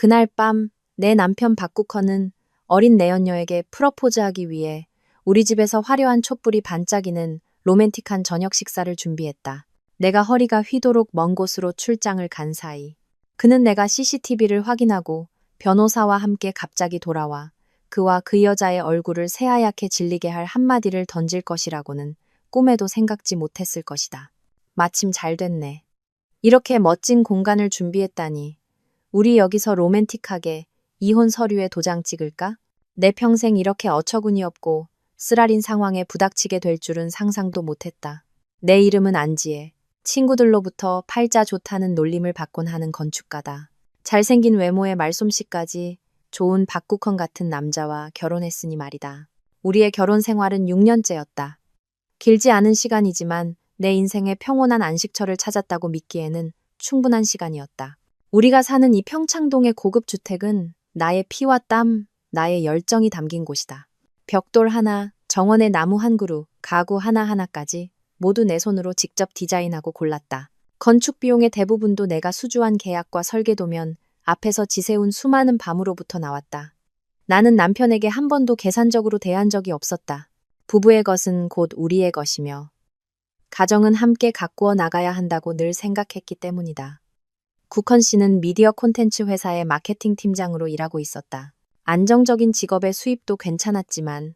그날 밤 내 남편 박국헌은 어린 내연녀에게 프러포즈하기 위해 우리 집에서 화려한 촛불이 반짝이는 로맨틱한 저녁 식사를 준비했다. 내가 허리가 휘도록 먼 곳으로 출장을 간 사이 그는 내가 CCTV를 확인하고 변호사와 함께 갑자기 돌아와 그와 그 여자의 얼굴을 새하얗게 질리게 할 한마디를 던질 것이라고는 꿈에도 생각지 못했을 것이다. 마침 잘 됐네. 이렇게 멋진 공간을 준비했다니. 우리 여기서 로맨틱하게 이혼 서류에 도장 찍을까? 내 평생 이렇게 어처구니 없고 쓰라린 상황에 부닥치게 될 줄은 상상도 못했다. 내 이름은 안지혜. 친구들로부터 팔자 좋다는 놀림을 받곤 하는 건축가다. 잘생긴 외모에 말솜씨까지 좋은 박국헌 같은 남자와 결혼했으니 말이다. 우리의 결혼 생활은 6년째였다. 길지 않은 시간이지만 내 인생의 평온한 안식처를 찾았다고 믿기에는 충분한 시간이었다. 우리가 사는 이 평창동의 고급 주택은 나의 피와 땀, 나의 열정이 담긴 곳이다. 벽돌 하나, 정원의 나무 한 그루, 가구 하나하나까지 모두 내 손으로 직접 디자인하고 골랐다. 건축 비용의 대부분도 내가 수주한 계약과 설계도면 앞에서 지새운 수많은 밤으로부터 나왔다. 나는 남편에게 한 번도 계산적으로 대한 적이 없었다. 부부의 것은 곧 우리의 것이며 가정은 함께 가꾸어 나가야 한다고 늘 생각했기 때문이다. 국헌 씨는 미디어 콘텐츠 회사의 마케팅 팀장으로 일하고 있었다. 안정적인 직업의 수입도 괜찮았지만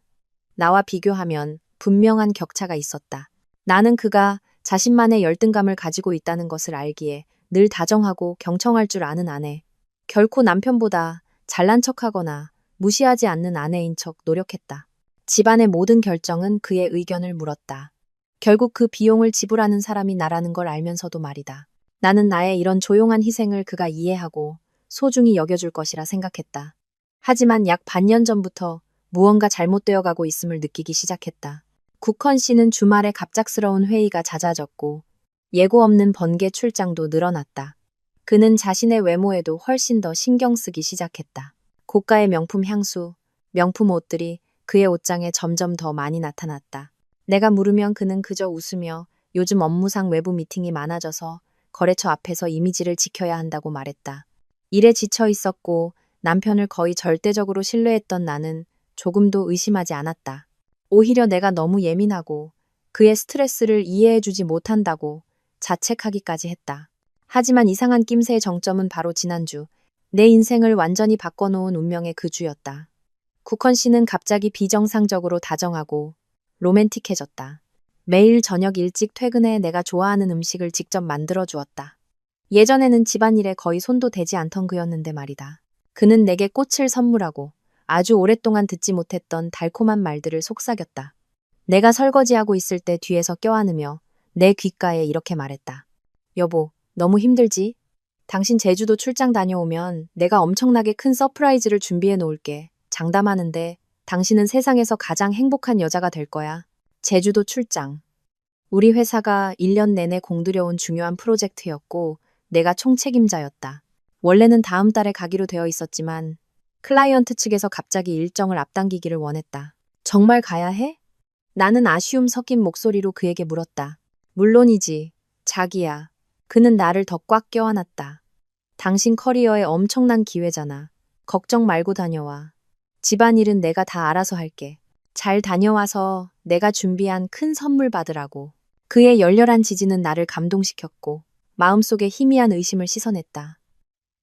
나와 비교하면 분명한 격차가 있었다. 나는 그가 자신만의 열등감을 가지고 있다는 것을 알기에 늘 다정하고 경청할 줄 아는 아내. 결코 남편보다 잘난 척하거나 무시하지 않는 아내인 척 노력했다. 집안의 모든 결정은 그의 의견을 물었다. 결국 그 비용을 지불하는 사람이 나라는 걸 알면서도 말이다. 나는 나의 이런 조용한 희생을 그가 이해하고 소중히 여겨줄 것이라 생각했다. 하지만 약 반년 전부터 무언가 잘못되어 가고 있음을 느끼기 시작했다. 국헌 씨는 주말에 갑작스러운 회의가 잦아졌고 예고 없는 번개 출장도 늘어났다. 그는 자신의 외모에도 훨씬 더 신경 쓰기 시작했다. 고가의 명품 향수, 명품 옷들이 그의 옷장에 점점 더 많이 나타났다. 내가 물으면 그는 그저 웃으며 요즘 업무상 외부 미팅이 많아져서 거래처 앞에서 이미지를 지켜야 한다고 말했다. 일에 지쳐 있었고 남편을 거의 절대적으로 신뢰했던 나는 조금도 의심하지 않았다. 오히려 내가 너무 예민하고 그의 스트레스를 이해해주지 못한다고 자책하기까지 했다. 하지만 이상한 낌새의 정점은 바로 지난주, 내 인생을 완전히 바꿔놓은 운명의 그 주였다. 국헌 씨는 갑자기 비정상적으로 다정하고 로맨틱해졌다. 매일 저녁 일찍 퇴근해 내가 좋아하는 음식을 직접 만들어 주었다. 예전에는 집안일에 거의 손도 대지 않던 그였는데 말이다. 그는 내게 꽃을 선물하고 아주 오랫동안 듣지 못했던 달콤한 말들을 속삭였다. 내가 설거지하고 있을 때 뒤에서 껴안으며 내 귓가에 이렇게 말했다. 여보, 너무 힘들지? 당신 제주도 출장 다녀오면 내가 엄청나게 큰 서프라이즈를 준비해 놓을게. 장담하는데 당신은 세상에서 가장 행복한 여자가 될 거야. 제주도 출장. 우리 회사가 1년 내내 공들여온 중요한 프로젝트였고 내가 총책임자였다. 원래는 다음 달에 가기로 되어 있었지만 클라이언트 측에서 갑자기 일정을 앞당기기를 원했다. 정말 가야 해? 나는 아쉬움 섞인 목소리로 그에게 물었다. 물론이지, 자기야. 그는 나를 더 꽉 껴안았다. 당신 커리어에 엄청난 기회잖아. 걱정 말고 다녀와. 집안일은 내가 다 알아서 할게. 잘 다녀와서 내가 준비한 큰 선물 받으라고. 그의 열렬한 지지는 나를 감동시켰고 마음속에 희미한 의심을 씻어냈다.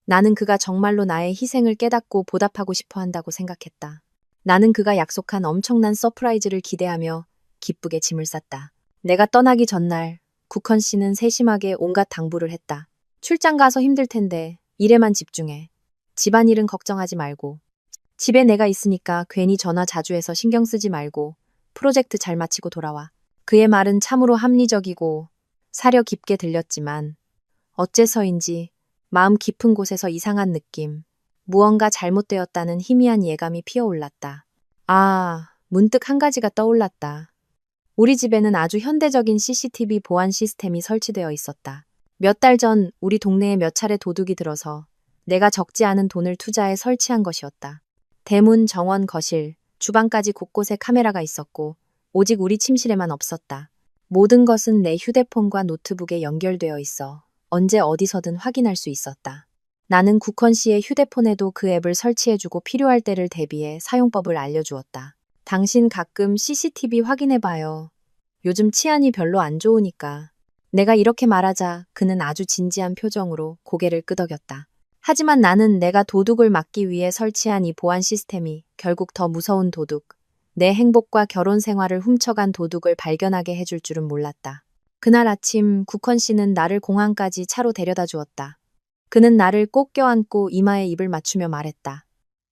나는 그가 정말로 나의 희생을 깨닫고 보답하고 싶어 한다고 생각했다. 나는 그가 약속한 엄청난 서프라이즈를 기대하며 기쁘게 짐을 쌌다. 내가 떠나기 전날 국헌 씨는 세심하게 온갖 당부를 했다. 출장 가서 힘들 텐데 일에만 집중해. 집안일은 걱정하지 말고. 집에 내가 있으니까 괜히 전화 자주 해서 신경 쓰지 말고 프로젝트 잘 마치고 돌아와. 그의 말은 참으로 합리적이고 사려 깊게 들렸지만 어째서인지 마음 깊은 곳에서 이상한 느낌, 무언가 잘못되었다는 희미한 예감이 피어올랐다. 문득 한 가지가 떠올랐다. 우리 집에는 아주 현대적인 CCTV 보안 시스템이 설치되어 있었다. 몇 달 전 우리 동네에 몇 차례 도둑이 들어서 내가 적지 않은 돈을 투자해 설치한 것이었다. 대문, 정원, 거실, 주방까지 곳곳에 카메라가 있었고 오직 우리 침실에만 없었다. 모든 것은 내 휴대폰과 노트북에 연결되어 있어 언제 어디서든 확인할 수 있었다. 나는 국헌 씨의 휴대폰에도 그 앱을 설치해주고 필요할 때를 대비해 사용법을 알려주었다. 당신 가끔 CCTV 확인해봐요. 요즘 치안이 별로 안 좋으니까. 내가 이렇게 말하자 그는 아주 진지한 표정으로 고개를 끄덕였다. 하지만 나는 내가 도둑을 막기 위해 설치한 이 보안 시스템이 결국 더 무서운 도둑, 내 행복과 결혼 생활을 훔쳐간 도둑을 발견하게 해줄 줄은 몰랐다. 그날 아침 국헌 씨는 나를 공항까지 차로 데려다 주었다. 그는 나를 꼭 껴안고 이마에 입을 맞추며 말했다.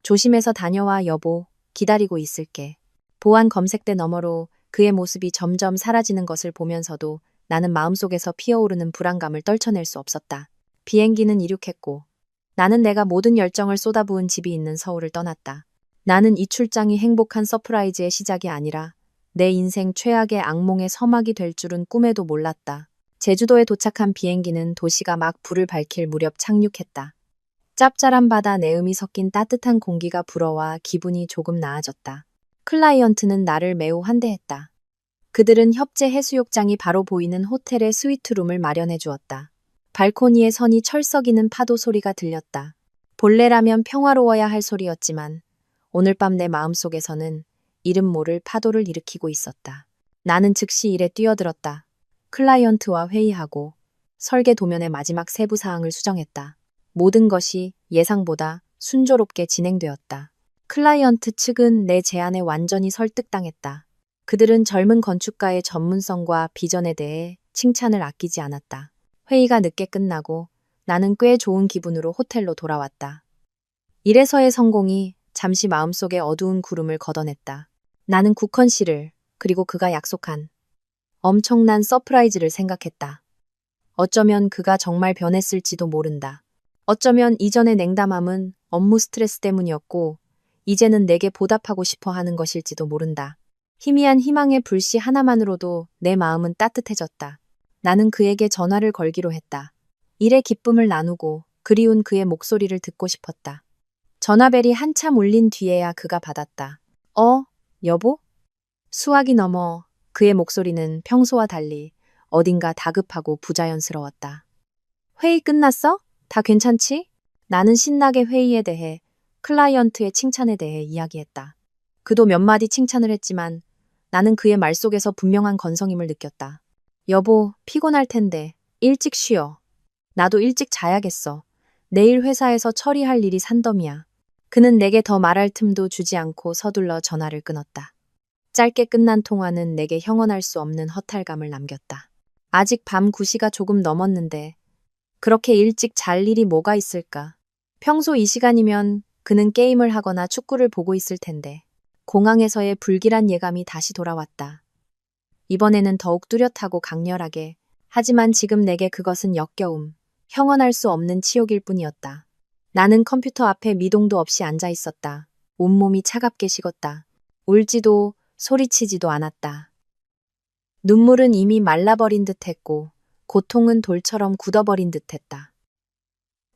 조심해서 다녀와 여보, 기다리고 있을게. 보안 검색대 너머로 그의 모습이 점점 사라지는 것을 보면서도 나는 마음속에서 피어오르는 불안감을 떨쳐낼 수 없었다. 비행기는 이륙했고 나는 내가 모든 열정을 쏟아부은 집이 있는 서울을 떠났다. 나는 이 출장이 행복한 서프라이즈의 시작이 아니라 내 인생 최악의 악몽의 서막이 될 줄은 꿈에도 몰랐다. 제주도에 도착한 비행기는 도시가 막 불을 밝힐 무렵 착륙했다. 짭짤한 바다 내음이 섞인 따뜻한 공기가 불어와 기분이 조금 나아졌다. 클라이언트는 나를 매우 환대했다. 그들은 협재 해수욕장이 바로 보이는 호텔의 스위트룸을 마련해 주었다. 발코니에 선이 철썩이는 파도 소리가 들렸다. 본래라면 평화로워야 할 소리였지만 오늘 밤 내 마음속에서는 이름 모를 파도를 일으키고 있었다. 나는 즉시 일에 뛰어들었다. 클라이언트와 회의하고 설계 도면의 마지막 세부 사항을 수정했다. 모든 것이 예상보다 순조롭게 진행되었다. 클라이언트 측은 내 제안에 완전히 설득당했다. 그들은 젊은 건축가의 전문성과 비전에 대해 칭찬을 아끼지 않았다. 회의가 늦게 끝나고 나는 꽤 좋은 기분으로 호텔로 돌아왔다. 이래서의 성공이 잠시 마음속에 어두운 구름을 걷어냈다. 나는 국헌 씨를 그리고 그가 약속한 엄청난 서프라이즈를 생각했다. 어쩌면 그가 정말 변했을지도 모른다. 어쩌면 이전의 냉담함은 업무 스트레스 때문이었고 이제는 내게 보답하고 싶어 하는 것일지도 모른다. 희미한 희망의 불씨 하나만으로도 내 마음은 따뜻해졌다. 나는 그에게 전화를 걸기로 했다. 일의 기쁨을 나누고 그리운 그의 목소리를 듣고 싶었다. 전화벨이 한참 울린 뒤에야 그가 받았다. 여보? 수화기 넘어 그의 목소리는 평소와 달리 어딘가 다급하고 부자연스러웠다. 회의 끝났어? 다 괜찮지? 나는 신나게 회의에 대해, 클라이언트의 칭찬에 대해 이야기했다. 그도 몇 마디 칭찬을 했지만 나는 그의 말 속에서 분명한 건성임을 느꼈다. 여보, 피곤할 텐데 일찍 쉬어. 나도 일찍 자야겠어. 내일 회사에서 처리할 일이 산더미야. 그는 내게 더 말할 틈도 주지 않고 서둘러 전화를 끊었다. 짧게 끝난 통화는 내게 형언할 수 없는 허탈감을 남겼다. 아직 밤 9시가 조금 넘었는데 그렇게 일찍 잘 일이 뭐가 있을까? 평소 이 시간이면 그는 게임을 하거나 축구를 보고 있을 텐데. 공항에서의 불길한 예감이 다시 돌아왔다. 이번에는 더욱 뚜렷하고 강렬하게, 하지만 지금 내게 그것은 역겨움, 형언할 수 없는 치욕일 뿐이었다. 나는 컴퓨터 앞에 미동도 없이 앉아 있었다. 온몸이 차갑게 식었다. 울지도 소리치지도 않았다. 눈물은 이미 말라버린 듯했고 고통은 돌처럼 굳어버린 듯했다.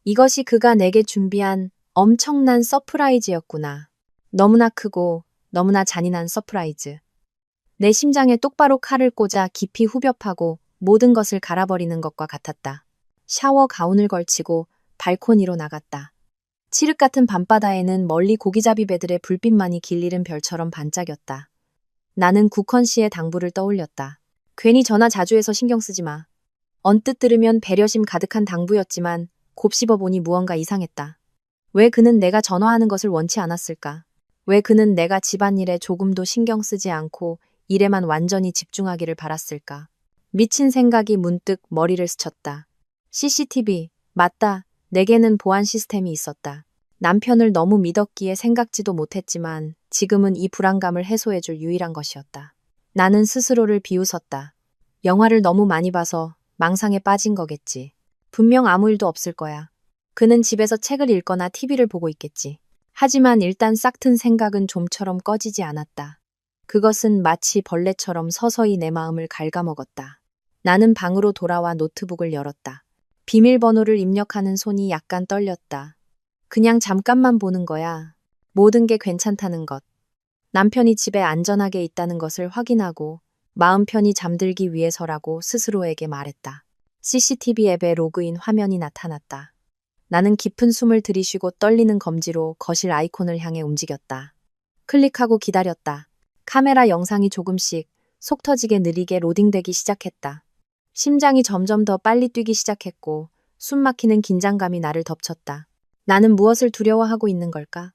이것이 그가 내게 준비한 엄청난 서프라이즈였구나. 너무나 크고 너무나 잔인한 서프라이즈. 내 심장에 똑바로 칼을 꽂아 깊이 후벼파고 모든 것을 갈아버리는 것과 같았다. 샤워 가운을 걸치고 발코니로 나갔다. 칠흑 같은 밤바다에는 멀리 고기잡이 배들의 불빛만이 길리는 별처럼 반짝였다. 나는 국헌 씨의 당부를 떠올렸다. 괜히 전화 자주 해서 신경 쓰지 마. 언뜻 들으면 배려심 가득한 당부였지만 곱씹어 보니 무언가 이상했다. 왜 그는 내가 전화하는 것을 원치 않았을까? 왜 그는 내가 집안일에 조금도 신경 쓰지 않고 일에만 완전히 집중하기를 바랐을까? 미친 생각이 문득 머리를 스쳤다. CCTV, 맞다. 내게는 보안 시스템이 있었다. 남편을 너무 믿었기에 생각지도 못했지만 지금은 이 불안감을 해소해줄 유일한 것이었다. 나는 스스로를 비웃었다. 영화를 너무 많이 봐서 망상에 빠진 거겠지. 분명 아무 일도 없을 거야. 그는 집에서 책을 읽거나 TV를 보고 있겠지. 하지만 일단 싹튼 생각은 좀처럼 꺼지지 않았다. 그것은 마치 벌레처럼 서서히 내 마음을 갉아먹었다. 나는 방으로 돌아와 노트북을 열었다. 비밀번호를 입력하는 손이 약간 떨렸다. 그냥 잠깐만 보는 거야. 모든 게 괜찮다는 것. 남편이 집에 안전하게 있다는 것을 확인하고 마음 편히 잠들기 위해서라고 스스로에게 말했다. CCTV 앱의 로그인 화면이 나타났다. 나는 깊은 숨을 들이쉬고 떨리는 검지로 거실 아이콘을 향해 움직였다. 클릭하고 기다렸다. 카메라 영상이 조금씩 속 터지게 느리게 로딩되기 시작했다. 심장이 점점 더 빨리 뛰기 시작했고 숨 막히는 긴장감이 나를 덮쳤다. 나는 무엇을 두려워하고 있는 걸까?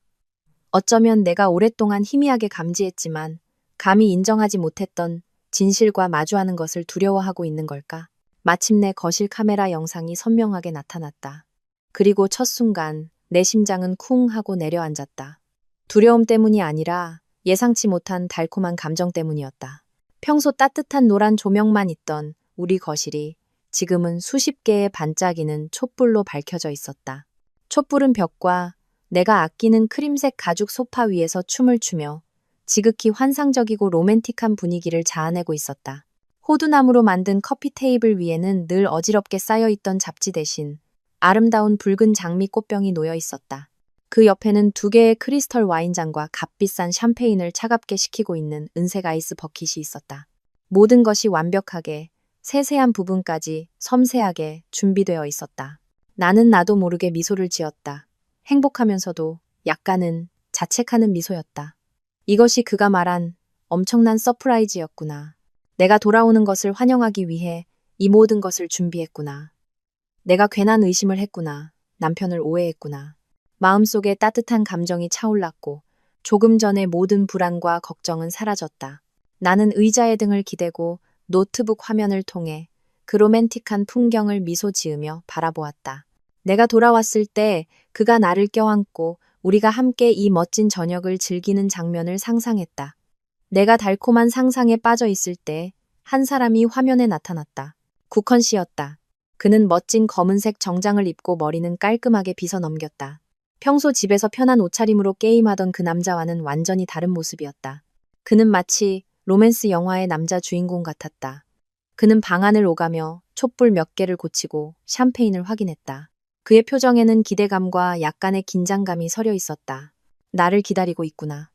어쩌면 내가 오랫동안 희미하게 감지했지만 감히 인정하지 못했던 진실과 마주하는 것을 두려워하고 있는 걸까? 마침내 거실 카메라 영상이 선명하게 나타났다. 그리고 첫 순간 내 심장은 쿵 하고 내려앉았다. 두려움 때문이 아니라 예상치 못한 달콤한 감정 때문이었다. 평소 따뜻한 노란 조명만 있던 우리 거실이 지금은 수십 개의 반짝이는 촛불로 밝혀져 있었다. 촛불은 벽과 내가 아끼는 크림색 가죽 소파 위에서 춤을 추며 지극히 환상적이고 로맨틱한 분위기를 자아내고 있었다. 호두나무로 만든 커피 테이블 위에는 늘 어지럽게 쌓여있던 잡지 대신 아름다운 붉은 장미 꽃병이 놓여 있었다. 그 옆에는 2개의 크리스털 와인잔과 값비싼 샴페인을 차갑게 식히고 있는 은색 아이스 버킷이 있었다. 모든 것이 완벽하게, 세세한 부분까지 섬세하게 준비되어 있었다. 나는 나도 모르게 미소를 지었다. 행복하면서도 약간은 자책하는 미소였다. 이것이 그가 말한 엄청난 서프라이즈였구나. 내가 돌아오는 것을 환영하기 위해 이 모든 것을 준비했구나. 내가 괜한 의심을 했구나. 남편을 오해했구나. 마음속에 따뜻한 감정이 차올랐고 조금 전의 모든 불안과 걱정은 사라졌다. 나는 의자에 등을 기대고 노트북 화면을 통해 그 로맨틱한 풍경을 미소 지으며 바라보았다. 내가 돌아왔을 때 그가 나를 껴안고 우리가 함께 이 멋진 저녁을 즐기는 장면을 상상했다. 내가 달콤한 상상에 빠져 있을 때 한 사람이 화면에 나타났다. 국헌 씨였다. 그는 멋진 검은색 정장을 입고 머리는 깔끔하게 빗어 넘겼다. 평소 집에서 편한 옷차림으로 게임하던 그 남자와는 완전히 다른 모습이었다. 그는 마치 로맨스 영화의 남자 주인공 같았다. 그는 방 안을 오가며 촛불 몇 개를 고치고 샴페인을 확인했다. 그의 표정에는 기대감과 약간의 긴장감이 서려 있었다. 나를 기다리고 있구나.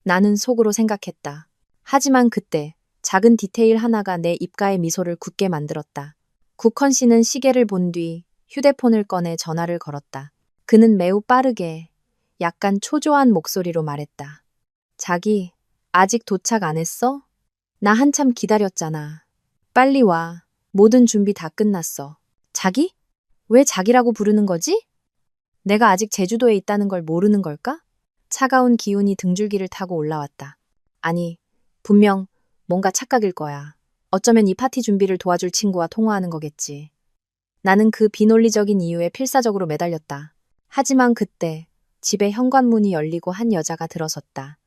나는 속으로 생각했다. 하지만 그때 작은 디테일 하나가 내 입가에 미소를 굳게 만들었다. 국헌 씨는 시계를 본 뒤 휴대폰을 꺼내 전화를 걸었다. 그는 매우 빠르게 약간 초조한 목소리로 말했다. 자기, 아직 도착 안 했어? 나 한참 기다렸잖아. 빨리 와. 모든 준비 다 끝났어. 자기? 왜 자기라고 부르는 거지? 내가 아직 제주도에 있다는 걸 모르는 걸까? 차가운 기운이 등줄기를 타고 올라왔다. 아니, 분명 뭔가 착각일 거야. 어쩌면 이 파티 준비를 도와줄 친구와 통화하는 거겠지. 나는 그 비논리적인 이유에 필사적으로 매달렸다. 하지만 그때 집에 현관문이 열리고 한 여자가 들어섰다.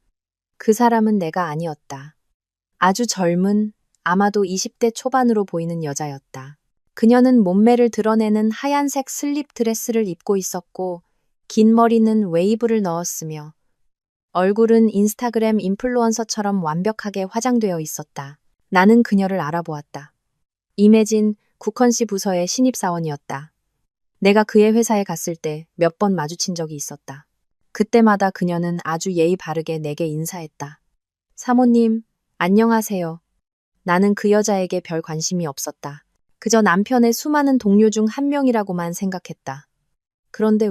그 사람은 내가 아니었다. 아주 젊은, 아마도 20대 초반으로 보이는 여자였다. 그녀는 몸매를 드러내는 하얀색 슬립 드레스를 입고 있었고 긴 머리는 웨이브를 넣었으며 얼굴은 인스타그램 인플루언서처럼 완벽하게 화장되어 있었다. 나는 그녀를 알아보았다. 임혜진 국헌 씨 부서의 신입사원이었다. 내가 그의 회사에 갔을 때 몇 번 마주친 적이 있었다. 그때마다 그녀는 아주 예의 바르게 내게 인사했다. 사모님, 안녕하세요. 나는 그 여자에게 별 관심이 없었다. 그저 남편의 수많은 동료 중 한 명이라고만 생각했다. 그런데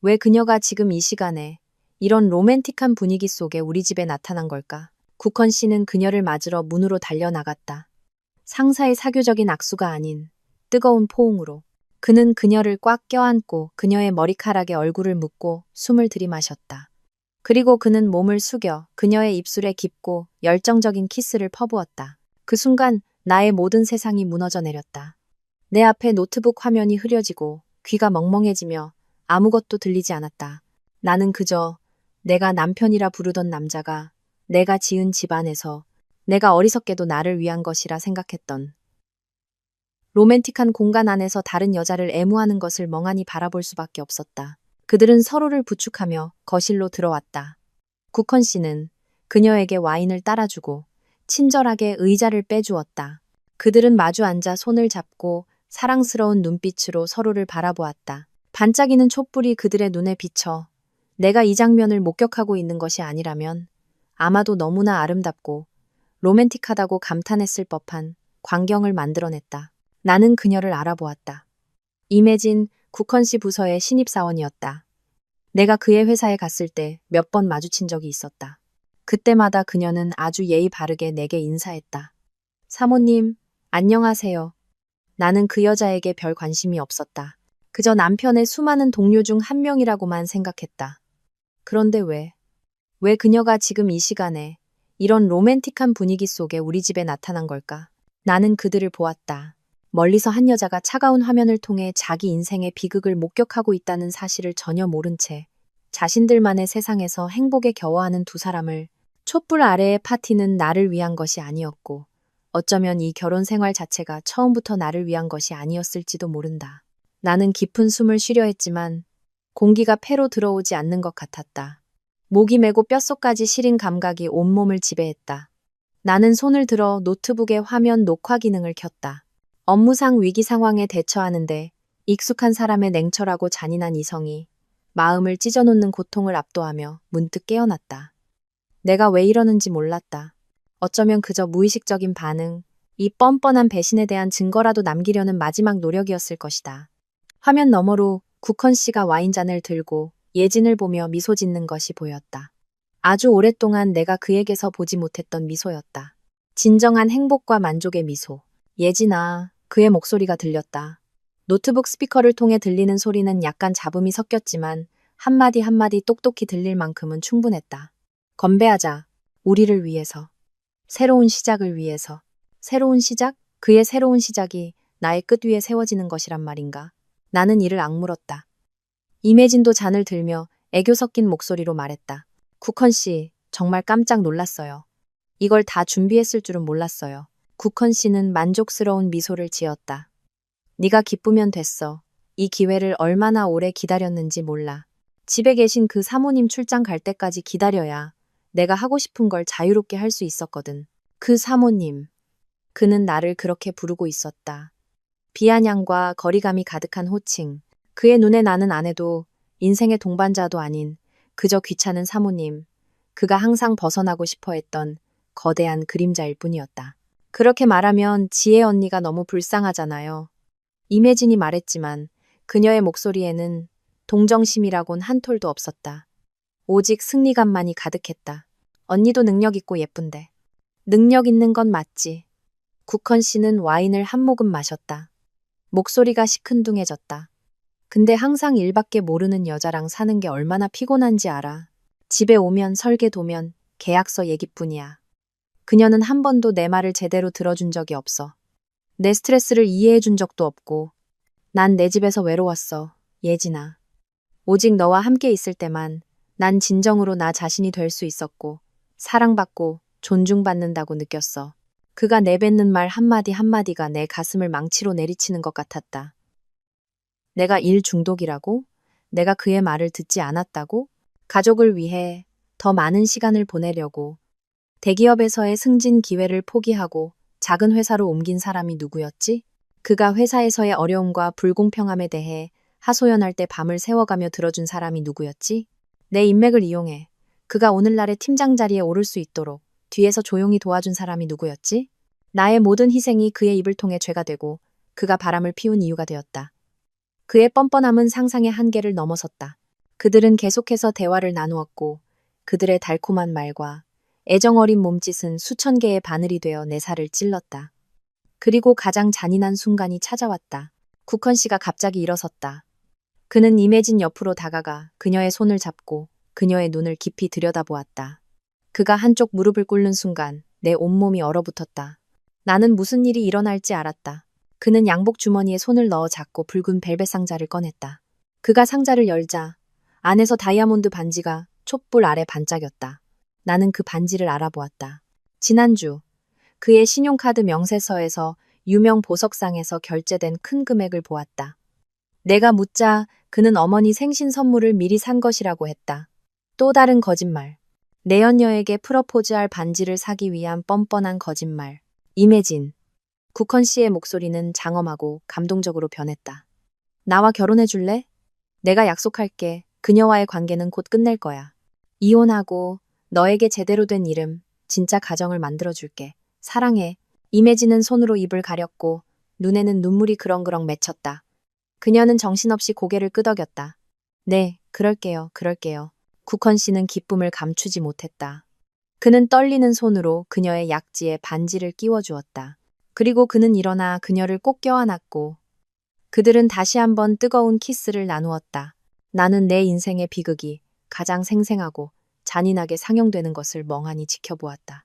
왜 그녀가 지금 이 시간에 이런 로맨틱한 분위기 속에 우리 집에 나타난 걸까? 국헌 씨는 그녀를 맞으러 문으로 달려나갔다. 상사의 사교적인 악수가 아닌 뜨거운 포옹으로. 그는 그녀를 꽉 껴안고 그녀의 머리카락에 얼굴을 묻고 숨을 들이마셨다. 그리고 그는 몸을 숙여 그녀의 입술에 깊고 열정적인 키스를 퍼부었다. 그 순간 나의 모든 세상이 무너져 내렸다. 내 앞에 노트북 화면이 흐려지고 귀가 멍멍해지며 아무것도 들리지 않았다. 나는 그저 내가 남편이라 부르던 남자가 내가 지은 집안에서 내가 어리석게도 나를 위한 것이라 생각했던 로맨틱한 공간 안에서 다른 여자를 애무하는 것을 멍하니 바라볼 수밖에 없었다. 그들은 서로를 부축하며 거실로 들어왔다. 국헌 씨는 그녀에게 와인을 따라주고 친절하게 의자를 빼주었다. 그들은 마주 앉아 손을 잡고 사랑스러운 눈빛으로 서로를 바라보았다. 반짝이는 촛불이 그들의 눈에 비쳐 내가 이 장면을 목격하고 있는 것이 아니라면 아마도 너무나 아름답고 로맨틱하다고 감탄했을 법한 광경을 만들어냈다. 나는 그녀를 알아보았다. 임혜진 국헌 씨 부서의 신입사원이었다. 내가 그의 회사에 갔을 때 몇 번 마주친 적이 있었다. 그때마다 그녀는 아주 예의 바르게 내게 인사했다. 사모님, 안녕하세요. 나는 그 여자에게 별 관심이 없었다. 그저 남편의 수많은 동료 중 한 명이라고만 생각했다. 그런데 왜 그녀가 지금 이 시간에 이런 로맨틱한 분위기 속에 우리 집에 나타난 걸까? 나는 그들을 보았다. 멀리서 한 여자가 차가운 화면을 통해 자기 인생의 비극을 목격하고 있다는 사실을 전혀 모른 채 자신들만의 세상에서 행복에 겨워하는 두 사람을. 촛불 아래의 파티는 나를 위한 것이 아니었고 어쩌면 이 결혼 생활 자체가 처음부터 나를 위한 것이 아니었을지도 모른다. 나는 깊은 숨을 쉬려 했지만 공기가 폐로 들어오지 않는 것 같았다. 목이 메고 뼛속까지 시린 감각이 온몸을 지배했다. 나는 손을 들어 노트북의 화면 녹화 기능을 켰다. 업무상 위기 상황에 대처하는데 익숙한 사람의 냉철하고 잔인한 이성이 마음을 찢어놓는 고통을 압도하며 문득 깨어났다. 내가 왜 이러는지 몰랐다. 어쩌면 그저 무의식적인 반응, 이 뻔뻔한 배신에 대한 증거라도 남기려는 마지막 노력이었을 것이다. 화면 너머로 국헌 씨가 와인잔을 들고 예진을 보며 미소 짓는 것이 보였다. 아주 오랫동안 내가 그에게서 보지 못했던 미소였다. 진정한 행복과 만족의 미소. 예진아, 그의 목소리가 들렸다. 노트북 스피커를 통해 들리는 소리는 약간 잡음이 섞였지만 한마디 한마디 똑똑히 들릴 만큼은 충분했다. 건배하자. 우리를 위해서. 새로운 시작을 위해서. 새로운 시작? 그의 새로운 시작이 나의 끝 위에 세워지는 것이란 말인가? 나는 이를 악물었다. 임혜진도 잔을 들며 애교 섞인 목소리로 말했다. 국헌 씨, 정말 깜짝 놀랐어요. 이걸 다 준비했을 줄은 몰랐어요. 국헌 씨는 만족스러운 미소를 지었다. 네가 기쁘면 됐어. 이 기회를 얼마나 오래 기다렸는지 몰라. 집에 계신 그 사모님 출장 갈 때까지 기다려야 내가 하고 싶은 걸 자유롭게 할 수 있었거든. 그 사모님. 그는 나를 그렇게 부르고 있었다. 비아냥과 거리감이 가득한 호칭. 그의 눈에 나는 아내도 인생의 동반자도 아닌 그저 귀찮은 사모님. 그가 항상 벗어나고 싶어 했던 거대한 그림자일 뿐이었다. 그렇게 말하면 지혜 언니가 너무 불쌍하잖아요. 임혜진이 말했지만 그녀의 목소리에는 동정심이라곤 한 톨도 없었다. 오직 승리감만이 가득했다. 언니도 능력 있고 예쁜데. 능력 있는 건 맞지. 국헌 씨는 와인을 한 모금 마셨다. 목소리가 시큰둥해졌다. 근데 항상 일밖에 모르는 여자랑 사는 게 얼마나 피곤한지 알아. 집에 오면 설계 도면 계약서 얘기뿐이야. 그녀는 한 번도 내 말을 제대로 들어준 적이 없어. 내 스트레스를 이해해 준 적도 없고. 난 내 집에서 외로웠어, 예진아. 오직 너와 함께 있을 때만 난 진정으로 나 자신이 될 수 있었고 사랑받고 존중받는다고 느꼈어. 그가 내뱉는 말 한마디 한마디가 내 가슴을 망치로 내리치는 것 같았다. 내가 일 중독이라고? 내가 그의 말을 듣지 않았다고? 가족을 위해 더 많은 시간을 보내려고 대기업에서의 승진 기회를 포기하고 작은 회사로 옮긴 사람이 누구였지? 그가 회사에서의 어려움과 불공평함에 대해 하소연할 때 밤을 새워가며 들어준 사람이 누구였지? 내 인맥을 이용해 그가 오늘날의 팀장 자리에 오를 수 있도록 뒤에서 조용히 도와준 사람이 누구였지? 나의 모든 희생이 그의 입을 통해 죄가 되고 그가 바람을 피운 이유가 되었다. 그의 뻔뻔함은 상상의 한계를 넘어섰다. 그들은 계속해서 대화를 나누었고 그들의 달콤한 말과 애정 어린 몸짓은 수천 개의 바늘이 되어 내 살을 찔렀다. 그리고 가장 잔인한 순간이 찾아왔다. 국헌 씨가 갑자기 일어섰다. 그는 임혜진 옆으로 다가가 그녀의 손을 잡고 그녀의 눈을 깊이 들여다보았다. 그가 한쪽 무릎을 꿇는 순간 내 온몸이 얼어붙었다. 나는 무슨 일이 일어날지 알았다. 그는 양복 주머니에 손을 넣어 잡고 붉은 벨벳 상자를 꺼냈다. 그가 상자를 열자 안에서 다이아몬드 반지가 촛불 아래 반짝였다. 나는 그 반지를 알아보았다. 지난주 그의 신용카드 명세서에서 유명 보석상에서 결제된 큰 금액을 보았다. 내가 묻자 그는 어머니 생신 선물을 미리 산 것이라고 했다. 또 다른 거짓말. 내연녀에게 프러포즈할 반지를 사기 위한 뻔뻔한 거짓말. 임혜진. 국헌 씨의 목소리는 장엄하고 감동적으로 변했다. 나와 결혼해 줄래? 내가 약속할게. 그녀와의 관계는 곧 끝낼 거야. 이혼하고 너에게 제대로 된 이름, 진짜 가정을 만들어줄게. 사랑해. 임혜진은 손으로 입을 가렸고 눈에는 눈물이 그렁그렁 맺혔다. 그녀는 정신없이 고개를 끄덕였다. 네, 그럴게요. 국헌 씨는 기쁨을 감추지 못했다. 그는 떨리는 손으로 그녀의 약지에 반지를 끼워주었다. 그리고 그는 일어나 그녀를 꼭 껴안았고 그들은 다시 한번 뜨거운 키스를 나누었다. 나는 내 인생의 비극이 가장 생생하고 잔인하게 상영되는 것을 멍하니 지켜보았다.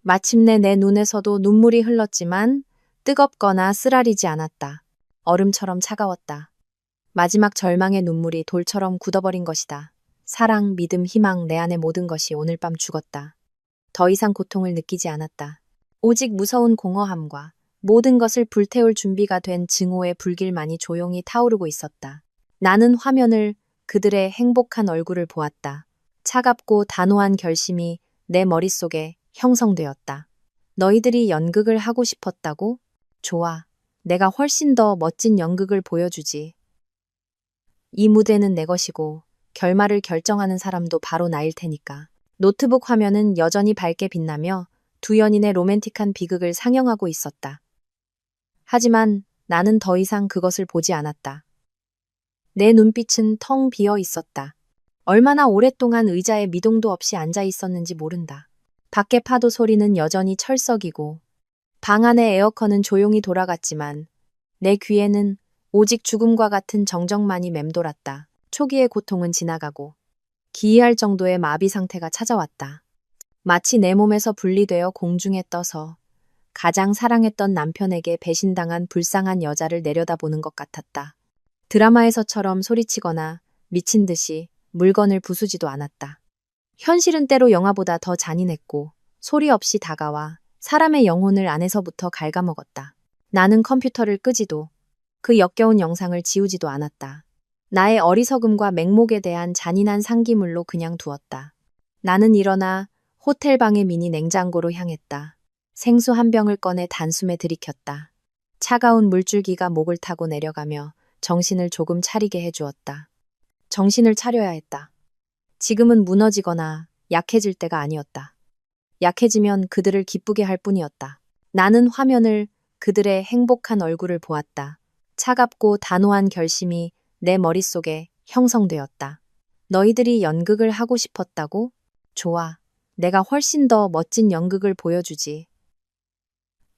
마침내 내 눈에서도 눈물이 흘렀지만 뜨겁거나 쓰라리지 않았다. 얼음처럼 차가웠다. 마지막 절망의 눈물이 돌처럼 굳어버린 것이다. 사랑, 믿음, 희망, 내 안의 모든 것이 오늘 밤 죽었다. 더 이상 고통을 느끼지 않았다. 오직 무서운 공허함과 모든 것을 불태울 준비가 된 증오의 불길만이 조용히 타오르고 있었다. 나는 화면을 그들의 행복한 얼굴을 보았다. 차갑고 단호한 결심이 내 머릿속에 형성되었다. 너희들이 연극을 하고 싶었다고? 좋아. 내가 훨씬 더 멋진 연극을 보여주지. 이 무대는 내 것이고 결말을 결정하는 사람도 바로 나일 테니까. 노트북 화면은 여전히 밝게 빛나며 두 연인의 로맨틱한 비극을 상영하고 있었다. 하지만 나는 더 이상 그것을 보지 않았다. 내 눈빛은 텅 비어 있었다. 얼마나 오랫동안 의자에 미동도 없이 앉아 있었는지 모른다. 밖의 파도 소리는 여전히 철썩이고 방 안의 에어컨은 조용히 돌아갔지만 내 귀에는 오직 죽음과 같은 정적만이 맴돌았다. 초기의 고통은 지나가고 기이할 정도의 마비 상태가 찾아왔다. 마치 내 몸에서 분리되어 공중에 떠서 가장 사랑했던 남편에게 배신당한 불쌍한 여자를 내려다보는 것 같았다. 드라마에서처럼 소리치거나 미친 듯이 물건을 부수지도 않았다. 현실은 때로 영화보다 더 잔인했고 소리 없이 다가와 사람의 영혼을 안에서부터 갉아먹었다. 나는 컴퓨터를 끄지도 그 역겨운 영상을 지우지도 않았다. 나의 어리석음과 맹목에 대한 잔인한 상기물로 그냥 두었다. 나는 일어나 호텔방의 미니 냉장고로 향했다. 생수 한 병을 꺼내 단숨에 들이켰다. 차가운 물줄기가 목을 타고 내려가며 정신을 조금 차리게 해주었다. 정신을 차려야 했다. 지금은 무너지거나 약해질 때가 아니었다. 약해지면 그들을 기쁘게 할 뿐이었다. 나는 화면을 그들의 행복한 얼굴을 보았다. 차갑고 단호한 결심이 내 머릿속에 형성되었다. 너희들이 연극을 하고 싶었다고? 좋아. 내가 훨씬 더 멋진 연극을 보여주지.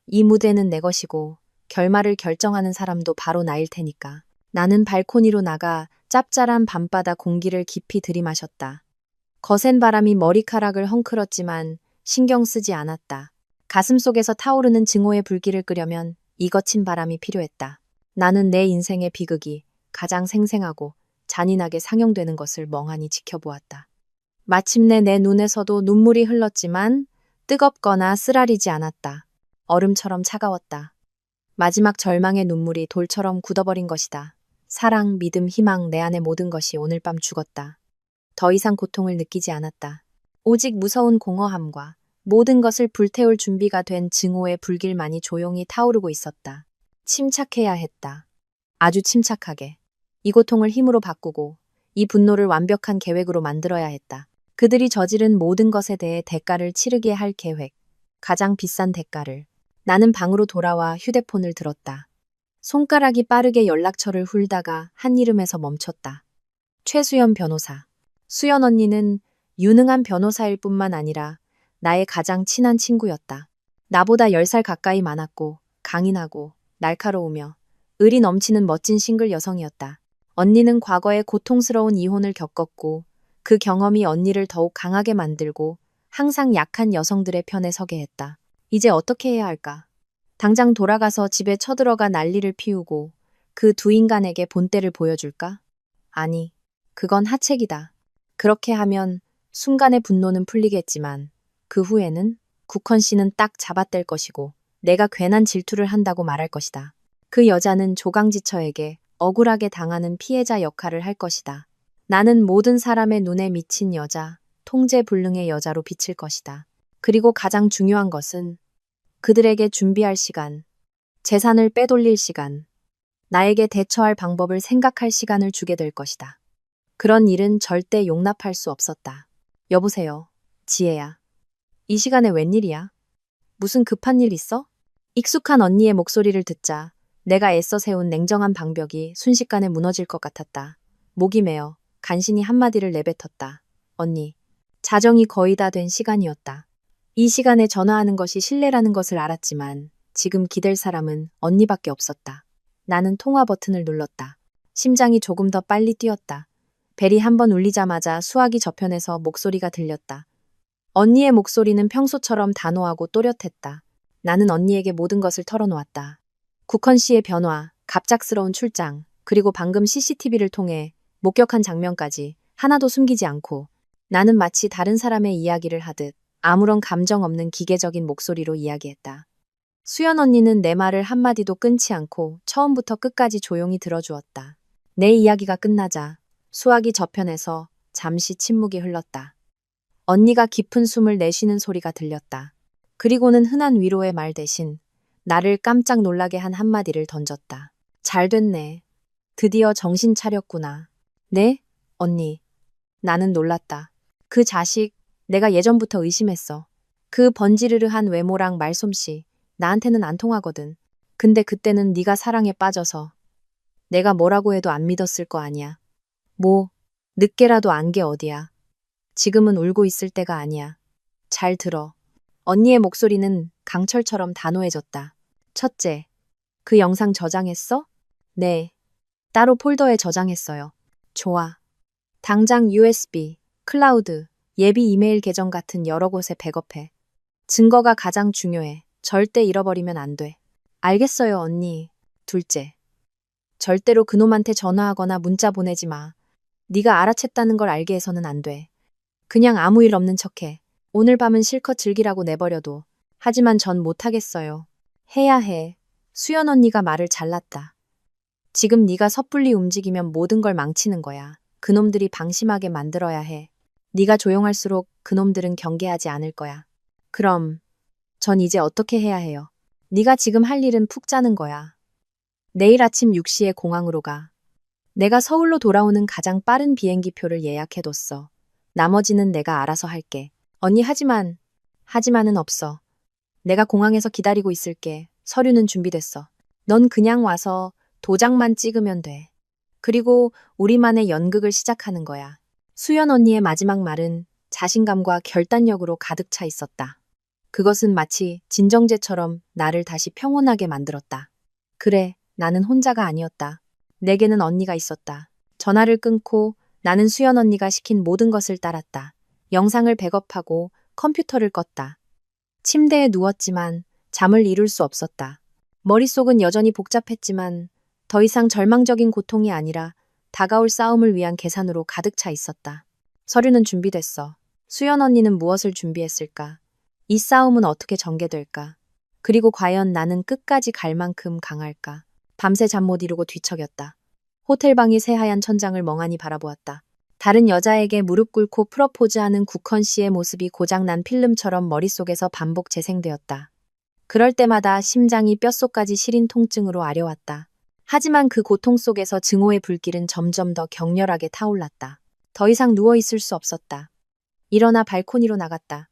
이 무대는 내 것이고 결말을 결정하는 사람도 바로 나일 테니까. 나는 발코니로 나가 짭짤한 밤바다 공기를 깊이 들이마셨다. 거센 바람이 머리카락을 헝클었지만 신경 쓰지 않았다. 가슴속에서 타오르는 증오의 불길을 끄려면 이 거친 바람이 필요했다. 나는 내 인생의 비극이 가장 생생하고 잔인하게 상영되는 것을 멍하니 지켜보았다. 마침내 내 눈에서도 눈물이 흘렀지만 뜨겁거나 쓰라리지 않았다. 얼음처럼 차가웠다. 마지막 절망의 눈물이 돌처럼 굳어버린 것이다. 사랑, 믿음, 희망, 내 안의 모든 것이 오늘 밤 죽었다. 더 이상 고통을 느끼지 않았다. 오직 무서운 공허함과 모든 것을 불태울 준비가 된 증오의 불길만이 조용히 타오르고 있었다. 침착해야 했다. 아주 침착하게. 이 고통을 힘으로 바꾸고 이 분노를 완벽한 계획으로 만들어야 했다. 그들이 저지른 모든 것에 대해 대가를 치르게 할 계획. 가장 비싼 대가를. 나는 방으로 돌아와 휴대폰을 들었다. 손가락이 빠르게 연락처를 훑다가 한 이름에서 멈췄다. 최수연 변호사. 수연 언니는 유능한 변호사일 뿐만 아니라 나의 가장 친한 친구였다. 나보다 10살 가까이 많았고 강인하고 날카로우며 의리 넘치는 멋진 싱글 여성이었다. 언니는 과거에 고통스러운 이혼을 겪었고 그 경험이 언니를 더욱 강하게 만들고 항상 약한 여성들의 편에 서게 했다. 이제 어떻게 해야 할까? 당장 돌아가서 집에 쳐들어가 난리를 피우고 그 두 인간에게 본때를 보여줄까? 아니, 그건 하책이다. 그렇게 하면 순간의 분노는 풀리겠지만 그 후에는 국헌 씨는 딱 잡아뗄 것이고 내가 괜한 질투를 한다고 말할 것이다. 그 여자는 조강지처에게 억울하게 당하는 피해자 역할을 할 것이다. 나는 모든 사람의 눈에 미친 여자, 통제불능의 여자로 비칠 것이다. 그리고 가장 중요한 것은 그들에게 준비할 시간, 재산을 빼돌릴 시간, 나에게 대처할 방법을 생각할 시간을 주게 될 것이다. 그런 일은 절대 용납할 수 없었다. 여보세요, 지혜야. 이 시간에 웬일이야? 무슨 급한 일 있어? 익숙한 언니의 목소리를 듣자 내가 애써 세운 냉정한 방벽이 순식간에 무너질 것 같았다. 목이 메어 간신히 한마디를 내뱉었다. 언니. 자정이 거의 다 된 시간이었다. 이 시간에 전화하는 것이 실례라는 것을 알았지만 지금 기댈 사람은 언니밖에 없었다. 나는 통화 버튼을 눌렀다. 심장이 조금 더 빨리 뛰었다. 벨이 한 번 울리자마자 수화기 저편에서 목소리가 들렸다. 언니의 목소리는 평소처럼 단호하고 또렷했다. 나는 언니에게 모든 것을 털어놓았다. 국헌 씨의 변화, 갑작스러운 출장, 그리고 방금 CCTV를 통해 목격한 장면까지 하나도 숨기지 않고 나는 마치 다른 사람의 이야기를 하듯 아무런 감정 없는 기계적인 목소리로 이야기했다. 수연 언니는 내 말을 한마디도 끊지 않고 처음부터 끝까지 조용히 들어주었다. 내 이야기가 끝나자 수화기 저편에서 잠시 침묵이 흘렀다. 언니가 깊은 숨을 내쉬는 소리가 들렸다. 그리고는 흔한 위로의 말 대신 나를 깜짝 놀라게 한 한마디를 던졌다. 잘 됐네. 드디어 정신 차렸구나. 네? 언니. 나는 놀랐다. 그 자식, 내가 예전부터 의심했어. 그 번지르르한 외모랑 말솜씨, 나한테는 안 통하거든. 근데 그때는 네가 사랑에 빠져서 내가 뭐라고 해도 안 믿었을 거 아니야. 뭐, 늦게라도 안 게 어디야. 지금은 울고 있을 때가 아니야. 잘 들어. 언니의 목소리는 강철처럼 단호해졌다. 첫째, 그 영상 저장했어? 네. 따로 폴더에 저장했어요. 좋아. 당장 USB, 클라우드, 예비 이메일 계정 같은 여러 곳에 백업해. 증거가 가장 중요해. 절대 잃어버리면 안 돼. 알겠어요, 언니. 둘째. 절대로 그놈한테 전화하거나 문자 보내지 마. 네가 알아챘다는 걸 알게 해서는 안 돼. 그냥 아무 일 없는 척해. 오늘 밤은 실컷 즐기라고 내버려둬. 하지만 전 못하겠어요. 해야 해. 수연 언니가 말을 잘랐다. 지금 네가 섣불리 움직이면 모든 걸 망치는 거야. 그놈들이 방심하게 만들어야 해. 네가 조용할수록 그놈들은 경계하지 않을 거야. 그럼 전 이제 어떻게 해야 해요? 네가 지금 할 일은 푹 자는 거야. 내일 아침 6시에 공항으로 가. 내가 서울로 돌아오는 가장 빠른 비행기 표를 예약해뒀어. 나머지는 내가 알아서 할게. 언니 하지만은 없어. 내가 공항에서 기다리고 있을게. 서류는 준비됐어. 넌 그냥 와서 도장만 찍으면 돼. 그리고 우리만의 연극을 시작하는 거야. 수연 언니의 마지막 말은 자신감과 결단력으로 가득 차 있었다. 그것은 마치 진정제처럼 나를 다시 평온하게 만들었다. 그래, 나는 혼자가 아니었다. 내게는 언니가 있었다. 전화를 끊고 나는 수연 언니가 시킨 모든 것을 따랐다. 영상을 백업하고 컴퓨터를 껐다. 침대에 누웠지만 잠을 이룰 수 없었다. 머릿속은 여전히 복잡했지만 더 이상 절망적인 고통이 아니라 다가올 싸움을 위한 계산으로 가득 차 있었다. 서류는 준비됐어. 수연 언니는 무엇을 준비했을까? 이 싸움은 어떻게 전개될까? 그리고 과연 나는 끝까지 갈 만큼 강할까? 밤새 잠 못 이루고 뒤척였다. 호텔방이 새하얀 천장을 멍하니 바라보았다. 다른 여자에게 무릎 꿇고 프러포즈하는 국헌 씨의 모습이 고장난 필름처럼 머릿속에서 반복 재생되었다. 그럴 때마다 심장이 뼛속까지 시린 통증으로 아려왔다. 하지만 그 고통 속에서 증오의 불길은 점점 더 격렬하게 타올랐다. 더 이상 누워있을 수 없었다. 일어나 발코니로 나갔다.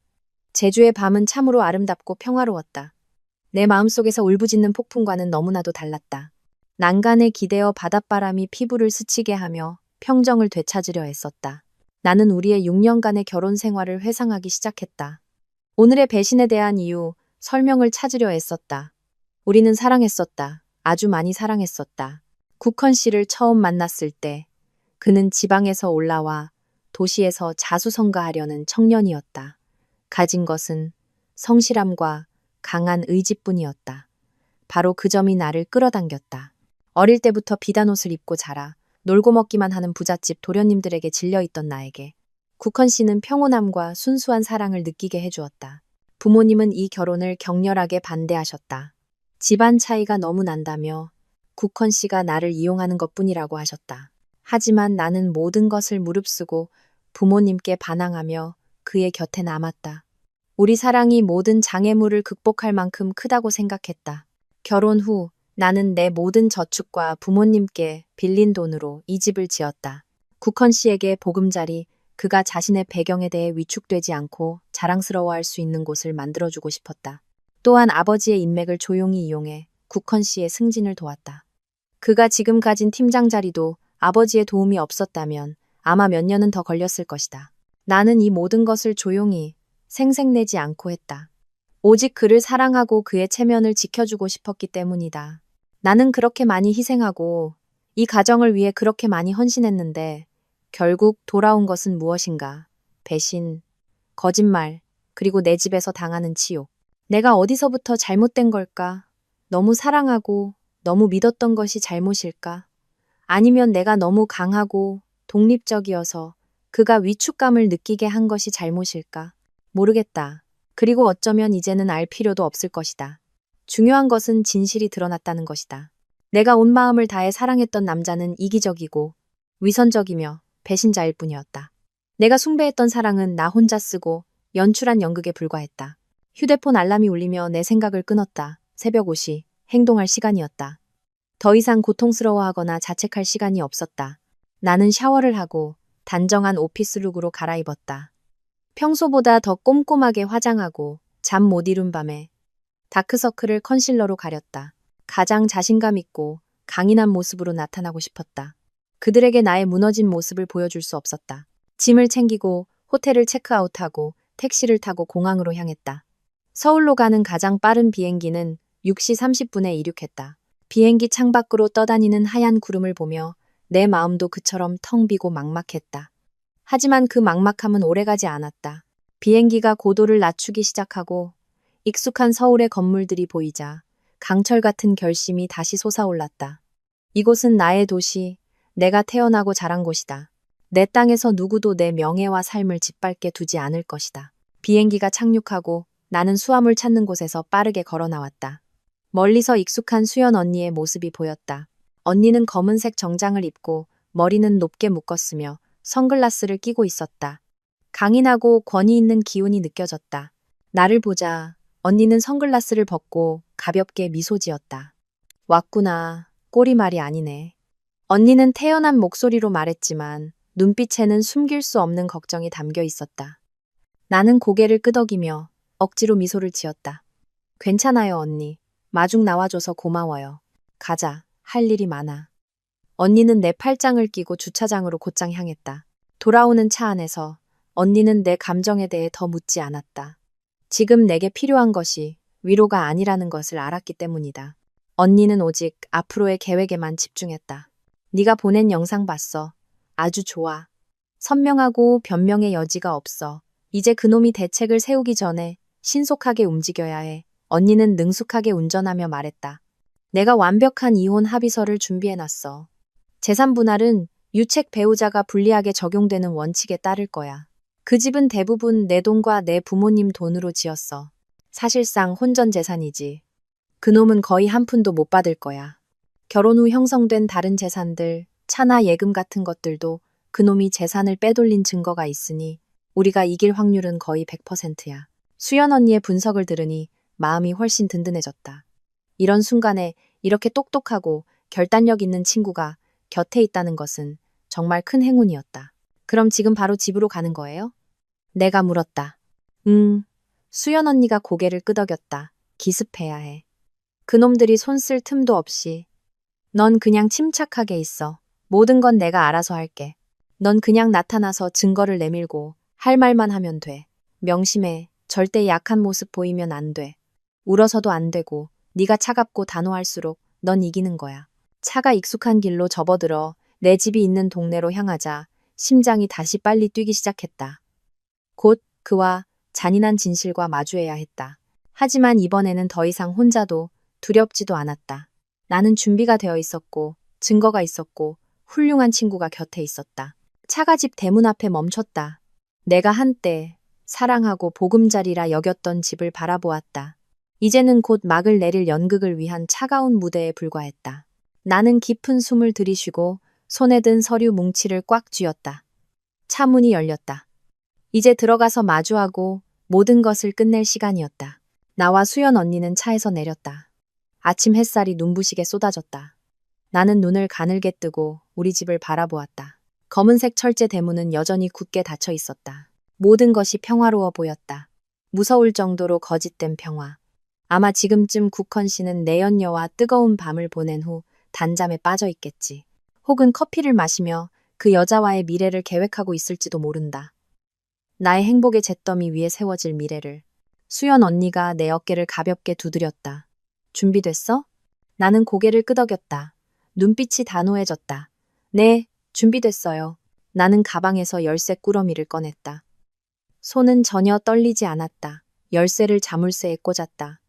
제주의 밤은 참으로 아름답고 평화로웠다. 내 마음속에서 울부짖는 폭풍과는 너무나도 달랐다. 난간에 기대어 바닷바람이 피부를 스치게 하며 평정을 되찾으려 애썼다. 나는 우리의 6년간의 결혼 생활을 회상하기 시작했다. 오늘의 배신에 대한 이유, 설명을 찾으려 애썼다. 우리는 사랑했었다. 아주 많이 사랑했었다. 국헌 씨를 처음 만났을 때 그는 지방에서 올라와 도시에서 자수성가하려는 청년이었다. 가진 것은 성실함과 강한 의지뿐이었다. 바로 그 점이 나를 끌어당겼다. 어릴 때부터 비단 옷을 입고 자라 놀고 먹기만 하는 부잣집 도련님들에게 질려있던 나에게 국헌 씨는 평온함과 순수한 사랑을 느끼게 해주었다. 부모님은 이 결혼을 격렬하게 반대하셨다. 집안 차이가 너무 난다며 국헌 씨가 나를 이용하는 것뿐이라고 하셨다. 하지만 나는 모든 것을 무릅쓰고 부모님께 반항하며 그의 곁에 남았다. 우리 사랑이 모든 장애물을 극복할 만큼 크다고 생각했다. 결혼 후 나는 내 모든 저축과 부모님께 빌린 돈으로 이 집을 지었다. 국헌 씨에게 보금자리, 그가 자신의 배경에 대해 위축되지 않고 자랑스러워할 수 있는 곳을 만들어주고 싶었다. 또한 아버지의 인맥을 조용히 이용해 국헌 씨의 승진을 도왔다. 그가 지금 가진 팀장 자리도 아버지의 도움이 없었다면 아마 몇 년은 더 걸렸을 것이다. 나는 이 모든 것을 조용히 생색내지 않고 했다. 오직 그를 사랑하고 그의 체면을 지켜주고 싶었기 때문이다. 나는 그렇게 많이 희생하고 이 가정을 위해 그렇게 많이 헌신했는데 결국 돌아온 것은 무엇인가? 배신, 거짓말, 그리고 내 집에서 당하는 치욕. 내가 어디서부터 잘못된 걸까? 너무 사랑하고 너무 믿었던 것이 잘못일까? 아니면 내가 너무 강하고 독립적이어서 그가 위축감을 느끼게 한 것이 잘못일까? 모르겠다. 그리고 어쩌면 이제는 알 필요도 없을 것이다. 중요한 것은 진실이 드러났다는 것이다. 내가 온 마음을 다해 사랑했던 남자는 이기적이고 위선적이며 배신자일 뿐이었다. 내가 숭배했던 사랑은 나 혼자 쓰고 연출한 연극에 불과했다. 휴대폰 알람이 울리며 내 생각을 끊었다. 새벽 5시, 행동할 시간이었다. 더 이상 고통스러워하거나 자책할 시간이 없었다. 나는 샤워를 하고 단정한 오피스룩으로 갈아입었다. 평소보다 더 꼼꼼하게 화장하고 잠 못 이룬 밤에 다크서클을 컨실러로 가렸다. 가장 자신감 있고 강인한 모습으로 나타나고 싶었다. 그들에게 나의 무너진 모습을 보여줄 수 없었다. 짐을 챙기고 호텔을 체크아웃하고 택시를 타고 공항으로 향했다. 서울로 가는 가장 빠른 비행기는 6시 30분에 이륙했다. 비행기 창밖으로 떠다니는 하얀 구름을 보며 내 마음도 그처럼 텅 비고 막막했다. 하지만 그 막막함은 오래가지 않았다. 비행기가 고도를 낮추기 시작하고 익숙한 서울의 건물들이 보이자 강철 같은 결심이 다시 솟아올랐다. 이곳은 나의 도시, 내가 태어나고 자란 곳이다. 내 땅에서 누구도 내 명예와 삶을 짓밟게 두지 않을 것이다. 비행기가 착륙하고 나는 수화물 찾는 곳에서 빠르게 걸어 나왔다. 멀리서 익숙한 수연 언니의 모습이 보였다. 언니는 검은색 정장을 입고 머리는 높게 묶었으며 선글라스를 끼고 있었다. 강인하고 권위 있는 기운이 느껴졌다. 나를 보자 언니는 선글라스를 벗고 가볍게 미소 지었다. 왔구나. 꼬리말이 아니네. 언니는 태연한 목소리로 말했지만 눈빛에는 숨길 수 없는 걱정이 담겨 있었다. 나는 고개를 끄덕이며 억지로 미소를 지었다. 괜찮아요, 언니. 마중 나와줘서 고마워요. 가자. 할 일이 많아. 언니는 내 팔짱을 끼고 주차장으로 곧장 향했다. 돌아오는 차 안에서 언니는 내 감정에 대해 더 묻지 않았다. 지금 내게 필요한 것이 위로가 아니라는 것을 알았기 때문이다. 언니는 오직 앞으로의 계획에만 집중했다. 네가 보낸 영상 봤어. 아주 좋아. 선명하고 변명의 여지가 없어. 이제 그놈이 대책을 세우기 전에 신속하게 움직여야 해. 언니는 능숙하게 운전하며 말했다. 내가 완벽한 이혼 합의서를 준비해놨어. 재산 분할은 유책 배우자가 불리하게 적용되는 원칙에 따를 거야. 그 집은 대부분 내 돈과 내 부모님 돈으로 지었어. 사실상 혼전 재산이지. 그놈은 거의 한 푼도 못 받을 거야. 결혼 후 형성된 다른 재산들, 차나 예금 같은 것들도 그놈이 재산을 빼돌린 증거가 있으니 우리가 이길 확률은 거의 100%야. 수연 언니의 분석을 들으니 마음이 훨씬 든든해졌다. 이런 순간에 이렇게 똑똑하고 결단력 있는 친구가 곁에 있다는 것은 정말 큰 행운이었다. 그럼 지금 바로 집으로 가는 거예요? 내가 물었다. 수연 언니가 고개를 끄덕였다. 기습해야 해. 그놈들이 손 쓸 틈도 없이. 넌 그냥 침착하게 있어. 모든 건 내가 알아서 할게. 넌 그냥 나타나서 증거를 내밀고 할 말만 하면 돼. 명심해. 절대 약한 모습 보이면 안 돼. 울어서도 안 되고 네가 차갑고 단호할수록 넌 이기는 거야. 차가 익숙한 길로 접어들어 내 집이 있는 동네로 향하자 심장이 다시 빨리 뛰기 시작했다. 곧 그와 잔인한 진실과 마주해야 했다. 하지만 이번에는 더 이상 혼자도 두렵지도 않았다. 나는 준비가 되어 있었고 증거가 있었고 훌륭한 친구가 곁에 있었다. 차가 집 대문 앞에 멈췄다. 내가 한때 사랑하고 보금자리라 여겼던 집을 바라보았다. 이제는 곧 막을 내릴 연극을 위한 차가운 무대에 불과했다. 나는 깊은 숨을 들이쉬고 손에 든 서류 뭉치를 꽉 쥐었다. 차 문이 열렸다. 이제 들어가서 마주하고 모든 것을 끝낼 시간이었다. 나와 수연 언니는 차에서 내렸다. 아침 햇살이 눈부시게 쏟아졌다. 나는 눈을 가늘게 뜨고 우리 집을 바라보았다. 검은색 철제 대문은 여전히 굳게 닫혀 있었다. 모든 것이 평화로워 보였다. 무서울 정도로 거짓된 평화. 아마 지금쯤 국헌 씨는 내연녀와 뜨거운 밤을 보낸 후 단잠에 빠져 있겠지. 혹은 커피를 마시며 그 여자와의 미래를 계획하고 있을지도 모른다. 나의 행복의 잿더미 위에 세워질 미래를. 수연 언니가 내 어깨를 가볍게 두드렸다. 준비됐어? 나는 고개를 끄덕였다. 눈빛이 단호해졌다. 네, 준비됐어요. 나는 가방에서 열쇠 꾸러미를 꺼냈다. 손은 전혀 떨리지 않았다. 열쇠를 자물쇠에 꽂았다.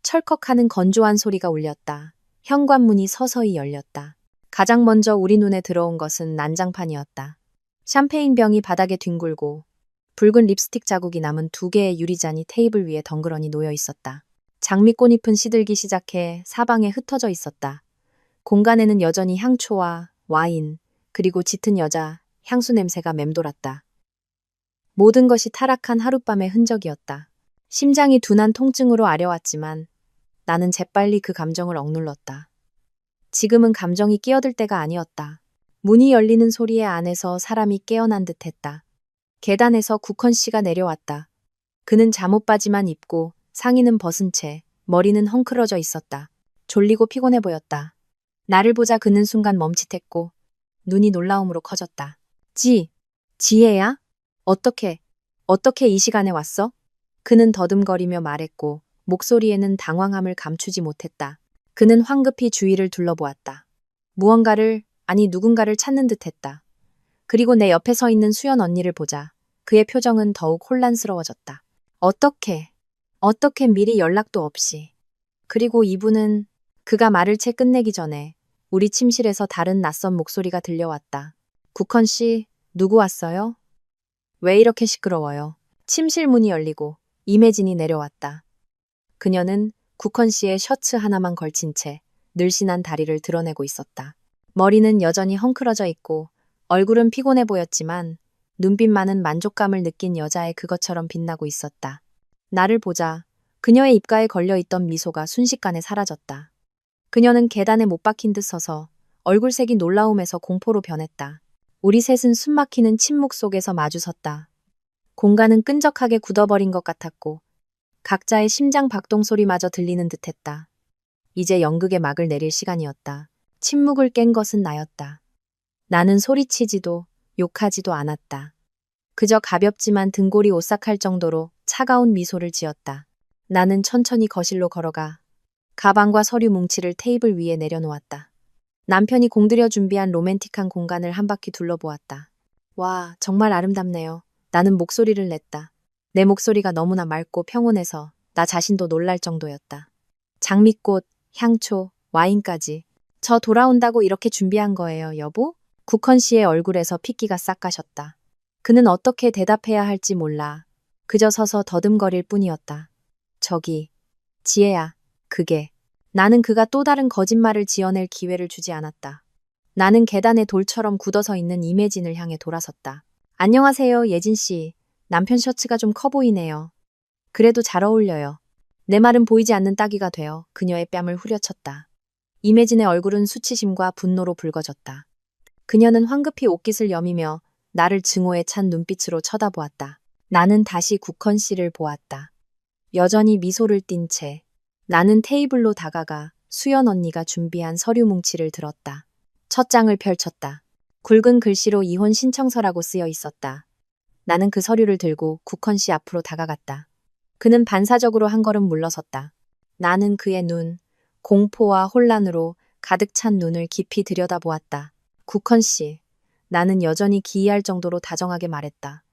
철컥하는 건조한 소리가 울렸다. 현관문이 서서히 열렸다. 가장 먼저 우리 눈에 들어온 것은 난장판이었다. 샴페인 병이 바닥에 뒹굴고 붉은 립스틱 자국이 남은 2개의 유리잔이 테이블 위에 덩그러니 놓여 있었다. 장미꽃잎은 시들기 시작해 사방에 흩어져 있었다. 공간에는 여전히 향초와 와인, 그리고 짙은 여자 향수 냄새가 맴돌았다. 모든 것이 타락한 하룻밤의 흔적이었다. 심장이 둔한 통증으로 아려왔지만 나는 재빨리 그 감정을 억눌렀다. 지금은 감정이 끼어들 때가 아니었다. 문이 열리는 소리에 안에서 사람이 깨어난 듯했다. 계단에서 국헌 씨가 내려왔다. 그는 잠옷바지만 입고 상의는 벗은 채 머리는 헝클어져 있었다. 졸리고 피곤해 보였다. 나를 보자 그는 순간 멈칫했고 눈이 놀라움으로 커졌다. 지혜야? 어떻게 이 시간에 왔어? 그는 더듬거리며 말했고 목소리에는 당황함을 감추지 못했다. 그는 황급히 주위를 둘러보았다. 누군가를 찾는 듯했다. 그리고 내 옆에 서 있는 수연 언니를 보자 그의 표정은 더욱 혼란스러워졌다. 어떻게 미리 연락도 없이. 그리고 이분은 그가 말을 채 끝내기 전에 우리 침실에서 다른 낯선 목소리가 들려왔다. 국헌 씨, 누구 왔어요? 왜 이렇게 시끄러워요? 침실 문이 열리고 임혜진이 내려왔다. 그녀는 국헌 씨의 셔츠 하나만 걸친 채 늘씬한 다리를 드러내고 있었다. 머리는 여전히 헝클어져 있고 얼굴은 피곤해 보였지만 눈빛만은 만족감을 느낀 여자의 그것처럼 빛나고 있었다. 나를 보자 그녀의 입가에 걸려있던 미소가 순식간에 사라졌다. 그녀는 계단에 못 박힌 듯 서서 얼굴색이 놀라움에서 공포로 변했다. 우리 셋은 숨막히는 침묵 속에서 마주섰다. 공간은 끈적하게 굳어버린 것 같았고 각자의 심장 박동 소리마저 들리는 듯했다. 이제 연극의 막을 내릴 시간이었다. 침묵을 깬 것은 나였다. 나는 소리치지도 욕하지도 않았다. 그저 가볍지만 등골이 오싹할 정도로 차가운 미소를 지었다. 나는 천천히 거실로 걸어가 가방과 서류 뭉치를 테이블 위에 내려놓았다. 남편이 공들여 준비한 로맨틱한 공간을 한 바퀴 둘러보았다. 와, 정말 아름답네요. 나는 목소리를 냈다. 내 목소리가 너무나 맑고 평온해서 나 자신도 놀랄 정도였다. 장미꽃, 향초, 와인까지. 저 돌아온다고 이렇게 준비한 거예요, 여보? 국헌 씨의 얼굴에서 핏기가 싹 가셨다. 그는 어떻게 대답해야 할지 몰라. 그저 서서 더듬거릴 뿐이었다. 지혜야, 나는 그가 또 다른 거짓말을 지어낼 기회를 주지 않았다. 나는 계단에 돌처럼 굳어서 있는 임혜진을 향해 돌아섰다. 안녕하세요, 예진 씨. 남편 셔츠가 좀 커 보이네요. 그래도 잘 어울려요. 내 말은 보이지 않는 따귀가 되어 그녀의 뺨을 후려쳤다. 임혜진의 얼굴은 수치심과 분노로 붉어졌다. 그녀는 황급히 옷깃을 여미며 나를 증오에 찬 눈빛으로 쳐다보았다. 나는 다시 국헌 씨를 보았다. 여전히 미소를 띤 채 나는 테이블로 다가가 수연 언니가 준비한 서류 뭉치를 들었다. 첫 장을 펼쳤다. 굵은 글씨로 이혼 신청서라고 쓰여 있었다. 나는 그 서류를 들고 국헌 씨 앞으로 다가갔다. 그는 반사적으로 한 걸음 물러섰다. 나는 그의 공포와 혼란으로 가득 찬 눈을 깊이 들여다보았다. 국헌 씨, 나는 여전히 기이할 정도로 다정하게 말했다.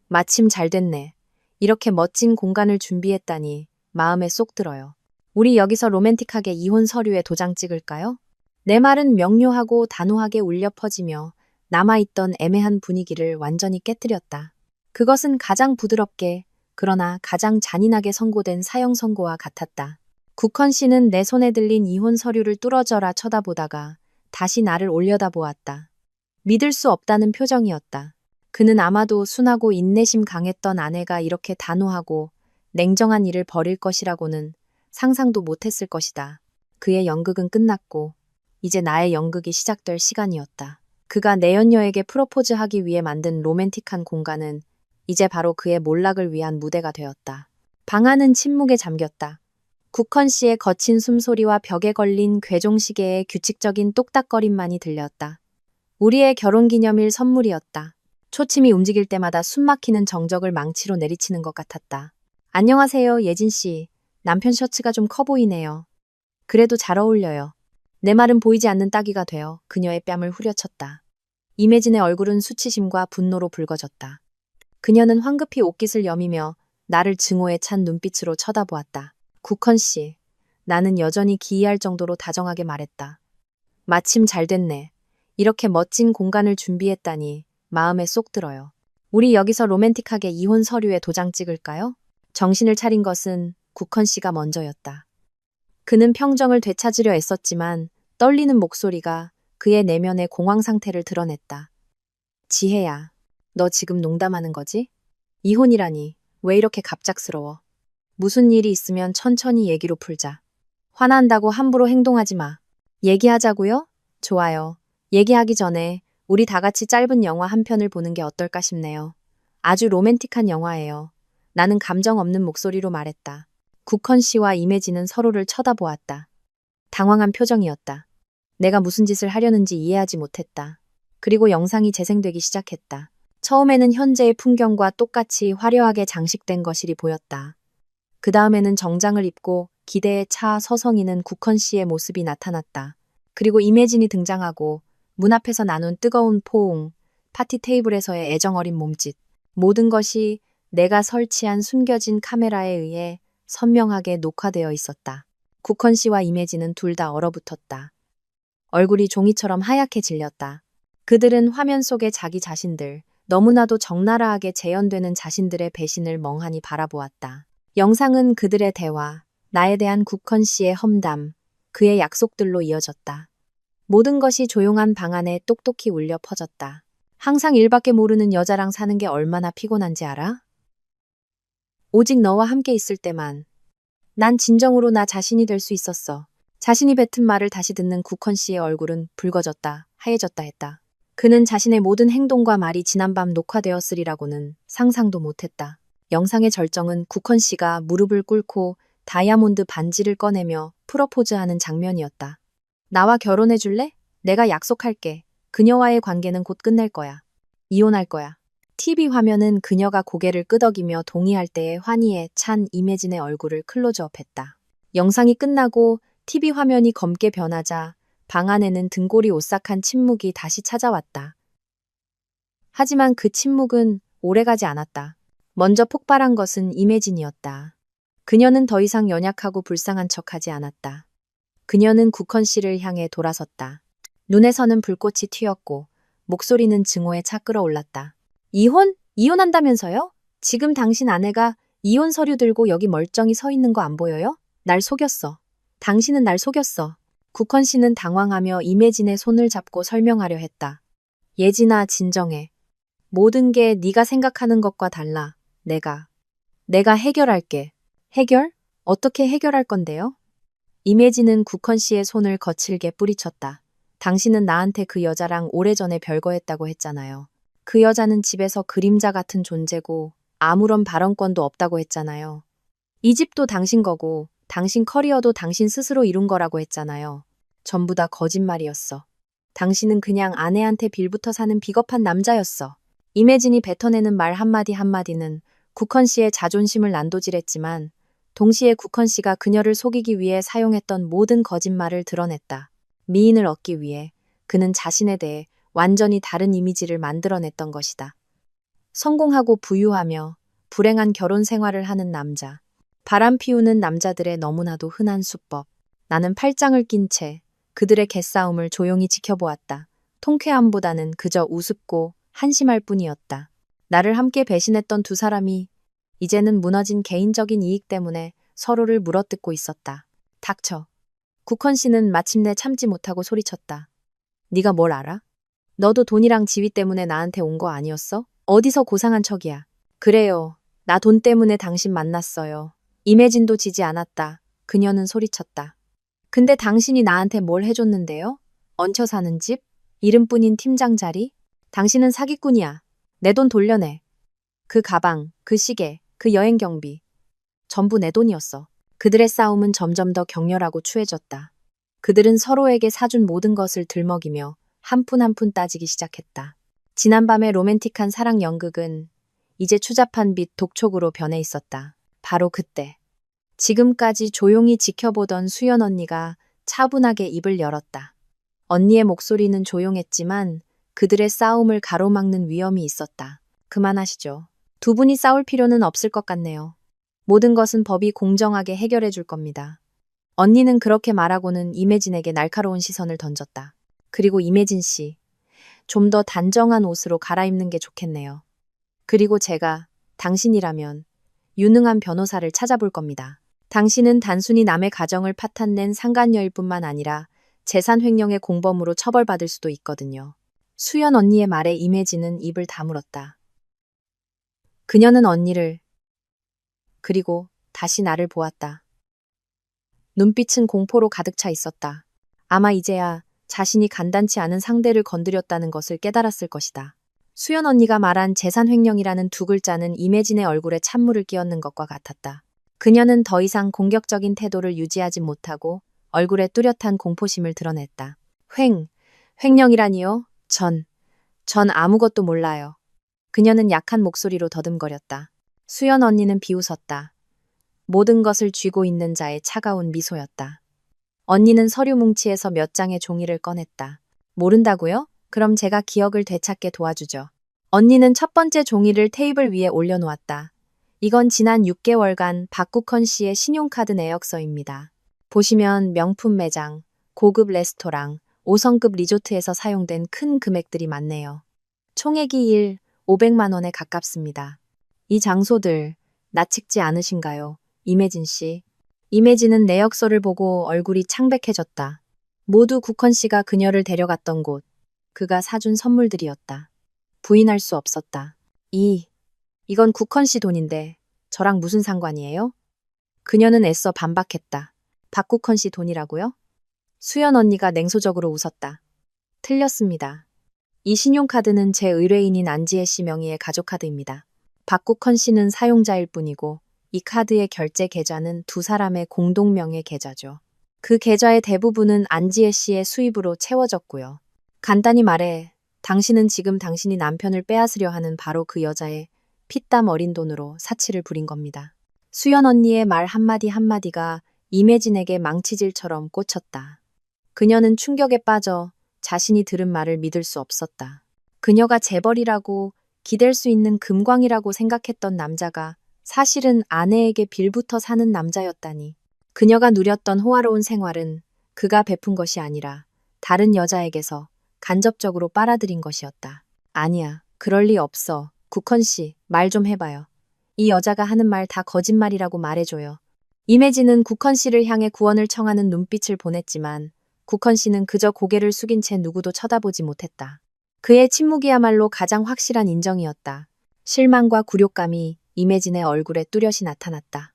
마침 잘 됐네. 이렇게 멋진 공간을 준비했다니 마음에 쏙 들어요. 우리 여기서 로맨틱하게 이혼 서류에 도장 찍을까요? 내 말은 명료하고 단호하게 울려 퍼지며 남아있던 애매한 분위기를 완전히 깨뜨렸다. 그것은 가장 부드럽게 그러나 가장 잔인하게 선고된 사형 선고와 같았다. 국헌 씨는 내 손에 들린 이혼 서류를 뚫어져라 쳐다보다가 다시 나를 올려다보았다. 믿을 수 없다는 표정이었다. 그는 아마도 순하고 인내심 강했던 아내가 이렇게 단호하고 냉정한 일을 벌일 것이라고는 상상도 못했을 것이다. 그의 연극은 끝났고 이제 나의 연극이 시작될 시간이었다. 그가 내연녀에게 프로포즈하기 위해 만든 로맨틱한 공간은 이제 바로 그의 몰락을 위한 무대가 되었다. 방 안은 침묵에 잠겼다. 국헌 씨의 거친 숨소리와 벽에 걸린 괴종시계의 규칙적인 똑딱거림만이 들렸다. 우리의 결혼기념일 선물이었다. 초침이 움직일 때마다 숨막히는 정적을 망치로 내리치는 것 같았다. 안녕하세요, 예진 씨. 남편 셔츠가 좀 커 보이네요. 그래도 잘 어울려요. 내 말은 보이지 않는 따귀가 되어 그녀의 뺨을 후려쳤다. 임혜진의 얼굴은 수치심과 분노로 붉어졌다. 그녀는 황급히 옷깃을 여미며 나를 증오에 찬 눈빛으로 쳐다보았다. 국헌 씨, 나는 여전히 기이할 정도로 다정하게 말했다. 마침 잘 됐네. 이렇게 멋진 공간을 준비했다니 마음에 쏙 들어요. 우리 여기서 로맨틱하게 이혼 서류에 도장 찍을까요? 정신을 차린 것은 국헌 씨가 먼저였다. 그는 평정을 되찾으려 애썼지만 떨리는 목소리가 그의 내면의 공황 상태를 드러냈다. 지혜야, 너 지금 농담하는 거지? 이혼이라니, 왜 이렇게 갑작스러워? 무슨 일이 있으면 천천히 얘기로 풀자. 화난다고 함부로 행동하지 마. 얘기하자고요? 좋아요. 얘기하기 전에 우리 다 같이 짧은 영화 한 편을 보는 게 어떨까 싶네요. 아주 로맨틱한 영화예요. 나는 감정 없는 목소리로 말했다. 국헌 씨와 임혜진은 서로를 쳐다보았다. 당황한 표정이었다. 내가 무슨 짓을 하려는지 이해하지 못했다. 그리고 영상이 재생되기 시작했다. 처음에는 현재의 풍경과 똑같이 화려하게 장식된 거실이 보였다. 그 다음에는 정장을 입고 기대에 차 서성이는 국헌 씨의 모습이 나타났다. 그리고 임혜진이 등장하고 문 앞에서 나눈 뜨거운 포옹, 파티 테이블에서의 애정어린 몸짓, 모든 것이 내가 설치한 숨겨진 카메라에 의해 선명하게 녹화되어 있었다. 국헌 씨와 임혜진은 둘 다 얼어붙었다. 얼굴이 종이처럼 하얗게 질렸다. 그들은 화면 속의 자기 자신들, 너무나도 적나라하게 재현되는 자신들의 배신을 멍하니 바라보았다. 영상은 그들의 대화, 나에 대한 국헌 씨의 험담, 그의 약속들로 이어졌다. 모든 것이 조용한 방 안에 똑똑히 울려 퍼졌다. 항상 일밖에 모르는 여자랑 사는 게 얼마나 피곤한지 알아? 오직 너와 함께 있을 때만. 난 진정으로 나 자신이 될 수 있었어. 자신이 뱉은 말을 다시 듣는 국헌 씨의 얼굴은 붉어졌다, 하얘졌다 했다. 그는 자신의 모든 행동과 말이 지난밤 녹화되었으리라고는 상상도 못했다. 영상의 절정은 국헌 씨가 무릎을 꿇고 다이아몬드 반지를 꺼내며 프러포즈하는 장면이었다. 나와 결혼해 줄래? 내가 약속할게. 그녀와의 관계는 곧 끝낼 거야. 이혼할 거야. TV 화면은 그녀가 고개를 끄덕이며 동의할 때의 환희에 찬 임혜진의 얼굴을 클로즈업했다. 영상이 끝나고 TV 화면이 검게 변하자 방 안에는 등골이 오싹한 침묵이 다시 찾아왔다. 하지만 그 침묵은 오래가지 않았다. 먼저 폭발한 것은 임혜진이었다. 그녀는 더 이상 연약하고 불쌍한 척하지 않았다. 그녀는 국헌 씨를 향해 돌아섰다. 눈에서는 불꽃이 튀었고 목소리는 증오에 차 끌어올랐다. 이혼? 이혼한다면서요? 지금 당신 아내가 이혼 서류 들고 여기 멀쩡히 서 있는 거 안 보여요? 날 속였어. 당신은 날 속였어. 국헌 씨는 당황하며 임혜진의 손을 잡고 설명하려 했다. 예진아, 진정해. 모든 게 네가 생각하는 것과 달라. 내가 해결할게. 해결? 어떻게 해결할 건데요? 임혜진은 국헌 씨의 손을 거칠게 뿌리쳤다. 당신은 나한테 그 여자랑 오래전에 별거했다고 했잖아요. 그 여자는 집에서 그림자 같은 존재고 아무런 발언권도 없다고 했잖아요. 이 집도 당신 거고 당신 커리어도 당신 스스로 이룬 거라고 했잖아요. 전부 다 거짓말이었어. 당신은 그냥 아내한테 빌붙어 사는 비겁한 남자였어. 임혜진이 뱉어내는 말 한마디 한마디는 국헌 씨의 자존심을 난도질했지만 동시에 국헌 씨가 그녀를 속이기 위해 사용했던 모든 거짓말을 드러냈다. 미인을 얻기 위해 그는 자신에 대해 완전히 다른 이미지를 만들어냈던 것이다. 성공하고 부유하며 불행한 결혼 생활을 하는 남자. 바람 피우는 남자들의 너무나도 흔한 수법. 나는 팔짱을 낀 채 그들의 개싸움을 조용히 지켜보았다. 통쾌함보다는 그저 우습고 한심할 뿐이었다. 나를 함께 배신했던 두 사람이 이제는 무너진 개인적인 이익 때문에 서로를 물어뜯고 있었다. 닥쳐. 국헌 씨는 마침내 참지 못하고 소리쳤다. 네가 뭘 알아? 너도 돈이랑 지위 때문에 나한테 온 거 아니었어? 어디서 고상한 척이야. 그래요. 나 돈 때문에 당신 만났어요. 임혜진도 지지 않았다. 그녀는 소리쳤다. 근데 당신이 나한테 뭘 해줬는데요? 얹혀 사는 집? 이름뿐인 팀장 자리? 당신은 사기꾼이야. 내 돈 돌려내. 그 가방, 그 시계, 그 여행 경비. 전부 내 돈이었어. 그들의 싸움은 점점 더 격렬하고 추해졌다. 그들은 서로에게 사준 모든 것을 들먹이며 한 푼 한 푼 따지기 시작했다. 지난밤의 로맨틱한 사랑 연극은 이제 추잡한 빛 독촉으로 변해 있었다. 바로 그때 지금까지 조용히 지켜보던 수연 언니가 차분하게 입을 열었다. 언니의 목소리는 조용했지만 그들의 싸움을 가로막는 위험이 있었다. 그만하시죠. 두 분이 싸울 필요는 없을 것 같네요. 모든 것은 법이 공정하게 해결해 줄 겁니다. 언니는 그렇게 말하고는 이매진에게 날카로운 시선을 던졌다. 그리고 이매진 씨, 좀 더 단정한 옷으로 갈아입는 게 좋겠네요. 그리고 제가 당신이라면 유능한 변호사를 찾아볼 겁니다. 당신은 단순히 남의 가정을 파탄낸 상간녀일 뿐만 아니라 재산 횡령의 공범으로 처벌받을 수도 있거든요. 수연 언니의 말에 임혜진은 입을 다물었다. 그녀는 언니를, 그리고 다시 나를 보았다. 눈빛은 공포로 가득 차 있었다. 아마 이제야 자신이 간단치 않은 상대를 건드렸다는 것을 깨달았을 것이다. 수연 언니가 말한 재산 횡령이라는 두 글자는 임혜진의 얼굴에 찬물을 끼얹는 것과 같았다. 그녀는 더 이상 공격적인 태도를 유지하지 못하고 얼굴에 뚜렷한 공포심을 드러냈다. 횡령이라니요? 전 아무것도 몰라요. 그녀는 약한 목소리로 더듬거렸다. 수연 언니는 비웃었다. 모든 것을 쥐고 있는 자의 차가운 미소였다. 언니는 서류 뭉치에서 몇 장의 종이를 꺼냈다. 모른다고요? 그럼 제가 기억을 되찾게 도와주죠. 언니는 첫 번째 종이를 테이블 위에 올려놓았다. 이건 지난 6개월간 박국헌 씨의 신용카드 내역서입니다. 보시면 명품 매장, 고급 레스토랑, 5성급 리조트에서 사용된 큰 금액들이 많네요. 총액이 500만 원에 가깝습니다. 이 장소들 나측지 않으신가요? 임혜진 씨. 임혜진은 내역서를 보고 얼굴이 창백해졌다. 모두 국헌 씨가 그녀를 데려갔던 곳, 그가 사준 선물들이었다. 부인할 수 없었다. 이건 국헌 씨 돈인데 저랑 무슨 상관이에요? 그녀는 애써 반박했다. 박국헌 씨 돈이라고요? 수연 언니가 냉소적으로 웃었다. 틀렸습니다. 이 신용카드는 제 의뢰인인 안지혜 씨 명의의 가족카드입니다. 박국헌 씨는 사용자일 뿐이고 이 카드의 결제 계좌는 두 사람의 공동명의 계좌죠. 그 계좌의 대부분은 안지혜 씨의 수입으로 채워졌고요. 간단히 말해 당신은 지금 당신이 남편을 빼앗으려 하는 바로 그 여자의 피땀 어린 돈으로 사치를 부린 겁니다. 수연 언니의 말 한마디 한마디가 임혜진에게 망치질처럼 꽂혔다. 그녀는 충격에 빠져 자신이 들은 말을 믿을 수 없었다. 그녀가 재벌이라고 기댈 수 있는 금광이라고 생각했던 남자가 사실은 아내에게 빌부터 사는 남자였다니. 그녀가 누렸던 호화로운 생활은 그가 베푼 것이 아니라 다른 여자에게서 간접적으로 빨아들인 것이었다. 아니야, 그럴 리 없어. 국헌 씨, 말 좀 해봐요. 이 여자가 하는 말 다 거짓말이라고 말해줘요. 임혜진은 국헌 씨를 향해 구원을 청하는 눈빛을 보냈지만 국헌 씨는 그저 고개를 숙인 채 누구도 쳐다보지 못했다. 그의 침묵이야말로 가장 확실한 인정이었다. 실망과 굴욕감이 임혜진의 얼굴에 뚜렷이 나타났다.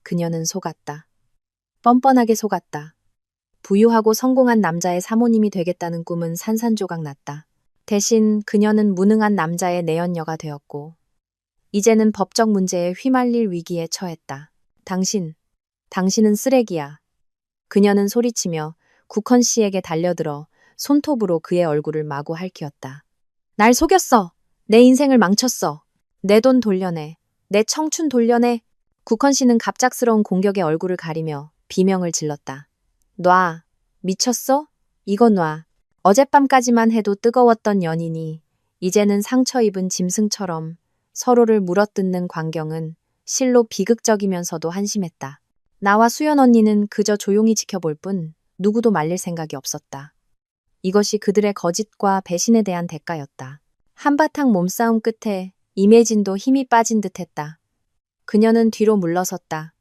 그녀는 속았다. 뻔뻔하게 속았다. 부유하고 성공한 남자의 사모님이 되겠다는 꿈은 산산조각 났다. 대신 그녀는 무능한 남자의 내연녀가 되었고 이제는 법적 문제에 휘말릴 위기에 처했다. 당신은 쓰레기야. 그녀는 소리치며 국헌 씨에게 달려들어 손톱으로 그의 얼굴을 마구 핥히었다. 날 속였어. 내 인생을 망쳤어. 내 돈 돌려내. 내 청춘 돌려내. 국헌 씨는 갑작스러운 공격에 얼굴을 가리며 비명을 질렀다. 놔. 미쳤어? 이거 놔. 어젯밤까지만 해도 뜨거웠던 연인이 이제는 상처 입은 짐승처럼 서로를 물어뜯는 광경은 실로 비극적이면서도 한심했다. 나와 수연 언니는 그저 조용히 지켜볼 뿐 누구도 말릴 생각이 없었다. 이것이 그들의 거짓과 배신에 대한 대가였다. 한바탕 몸싸움 끝에 임혜진도 힘이 빠진 듯했다. 그녀는 뒤로 물러섰다.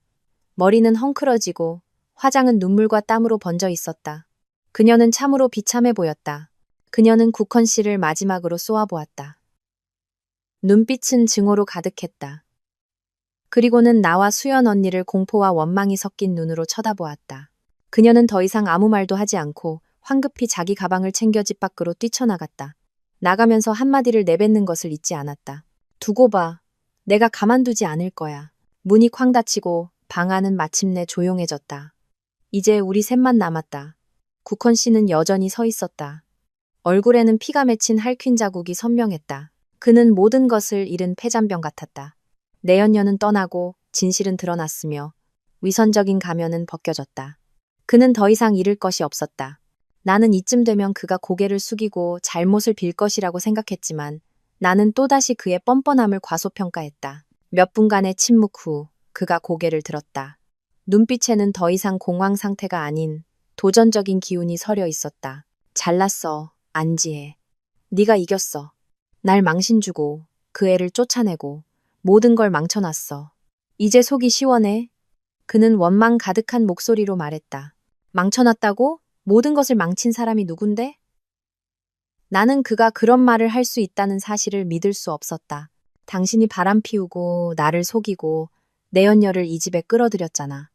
머리는 헝클어지고 화장은 눈물과 땀으로 번져 있었다. 그녀는 참으로 비참해 보였다. 그녀는 국헌 씨를 마지막으로 쏘아보았다. 눈빛은 증오로 가득했다. 그리고는 나와 수연 언니를 공포와 원망이 섞인 눈으로 쳐다보았다. 그녀는 더 이상 아무 말도 하지 않고 황급히 자기 가방을 챙겨 집 밖으로 뛰쳐나갔다. 나가면서 한마디를 내뱉는 것을 잊지 않았다. 두고 봐. 내가 가만두지 않을 거야. 문이 쾅 닫히고 방 안은 마침내 조용해졌다. 이제 우리 셋만 남았다. 국헌 씨는 여전히 서 있었다. 얼굴에는 피가 맺힌 할퀸 자국이 선명했다. 그는 모든 것을 잃은 폐잔병 같았다. 내연녀는 떠나고 진실은 드러났으며 위선적인 가면은 벗겨졌다. 그는 더 이상 잃을 것이 없었다. 나는 이쯤 되면 그가 고개를 숙이고 잘못을 빌 것이라고 생각했지만 나는 또다시 그의 뻔뻔함을 과소평가했다. 몇 분간의 침묵 후 그가 고개를 들었다. 눈빛에는 더 이상 공황 상태가 아닌 도전적인 기운이 서려 있었다. 잘났어, 안지혜. 네가 이겼어. 날 망신 주고 그 애를 쫓아내고 모든 걸 망쳐놨어. 이제 속이 시원해. 그는 원망 가득한 목소리로 말했다. 망쳐놨다고? 모든 것을 망친 사람이 누군데? 나는 그가 그런 말을 할 수 있다는 사실을 믿을 수 없었다. 당신이 바람 피우고 나를 속이고 내연녀를 이 집에 끌어들였잖아.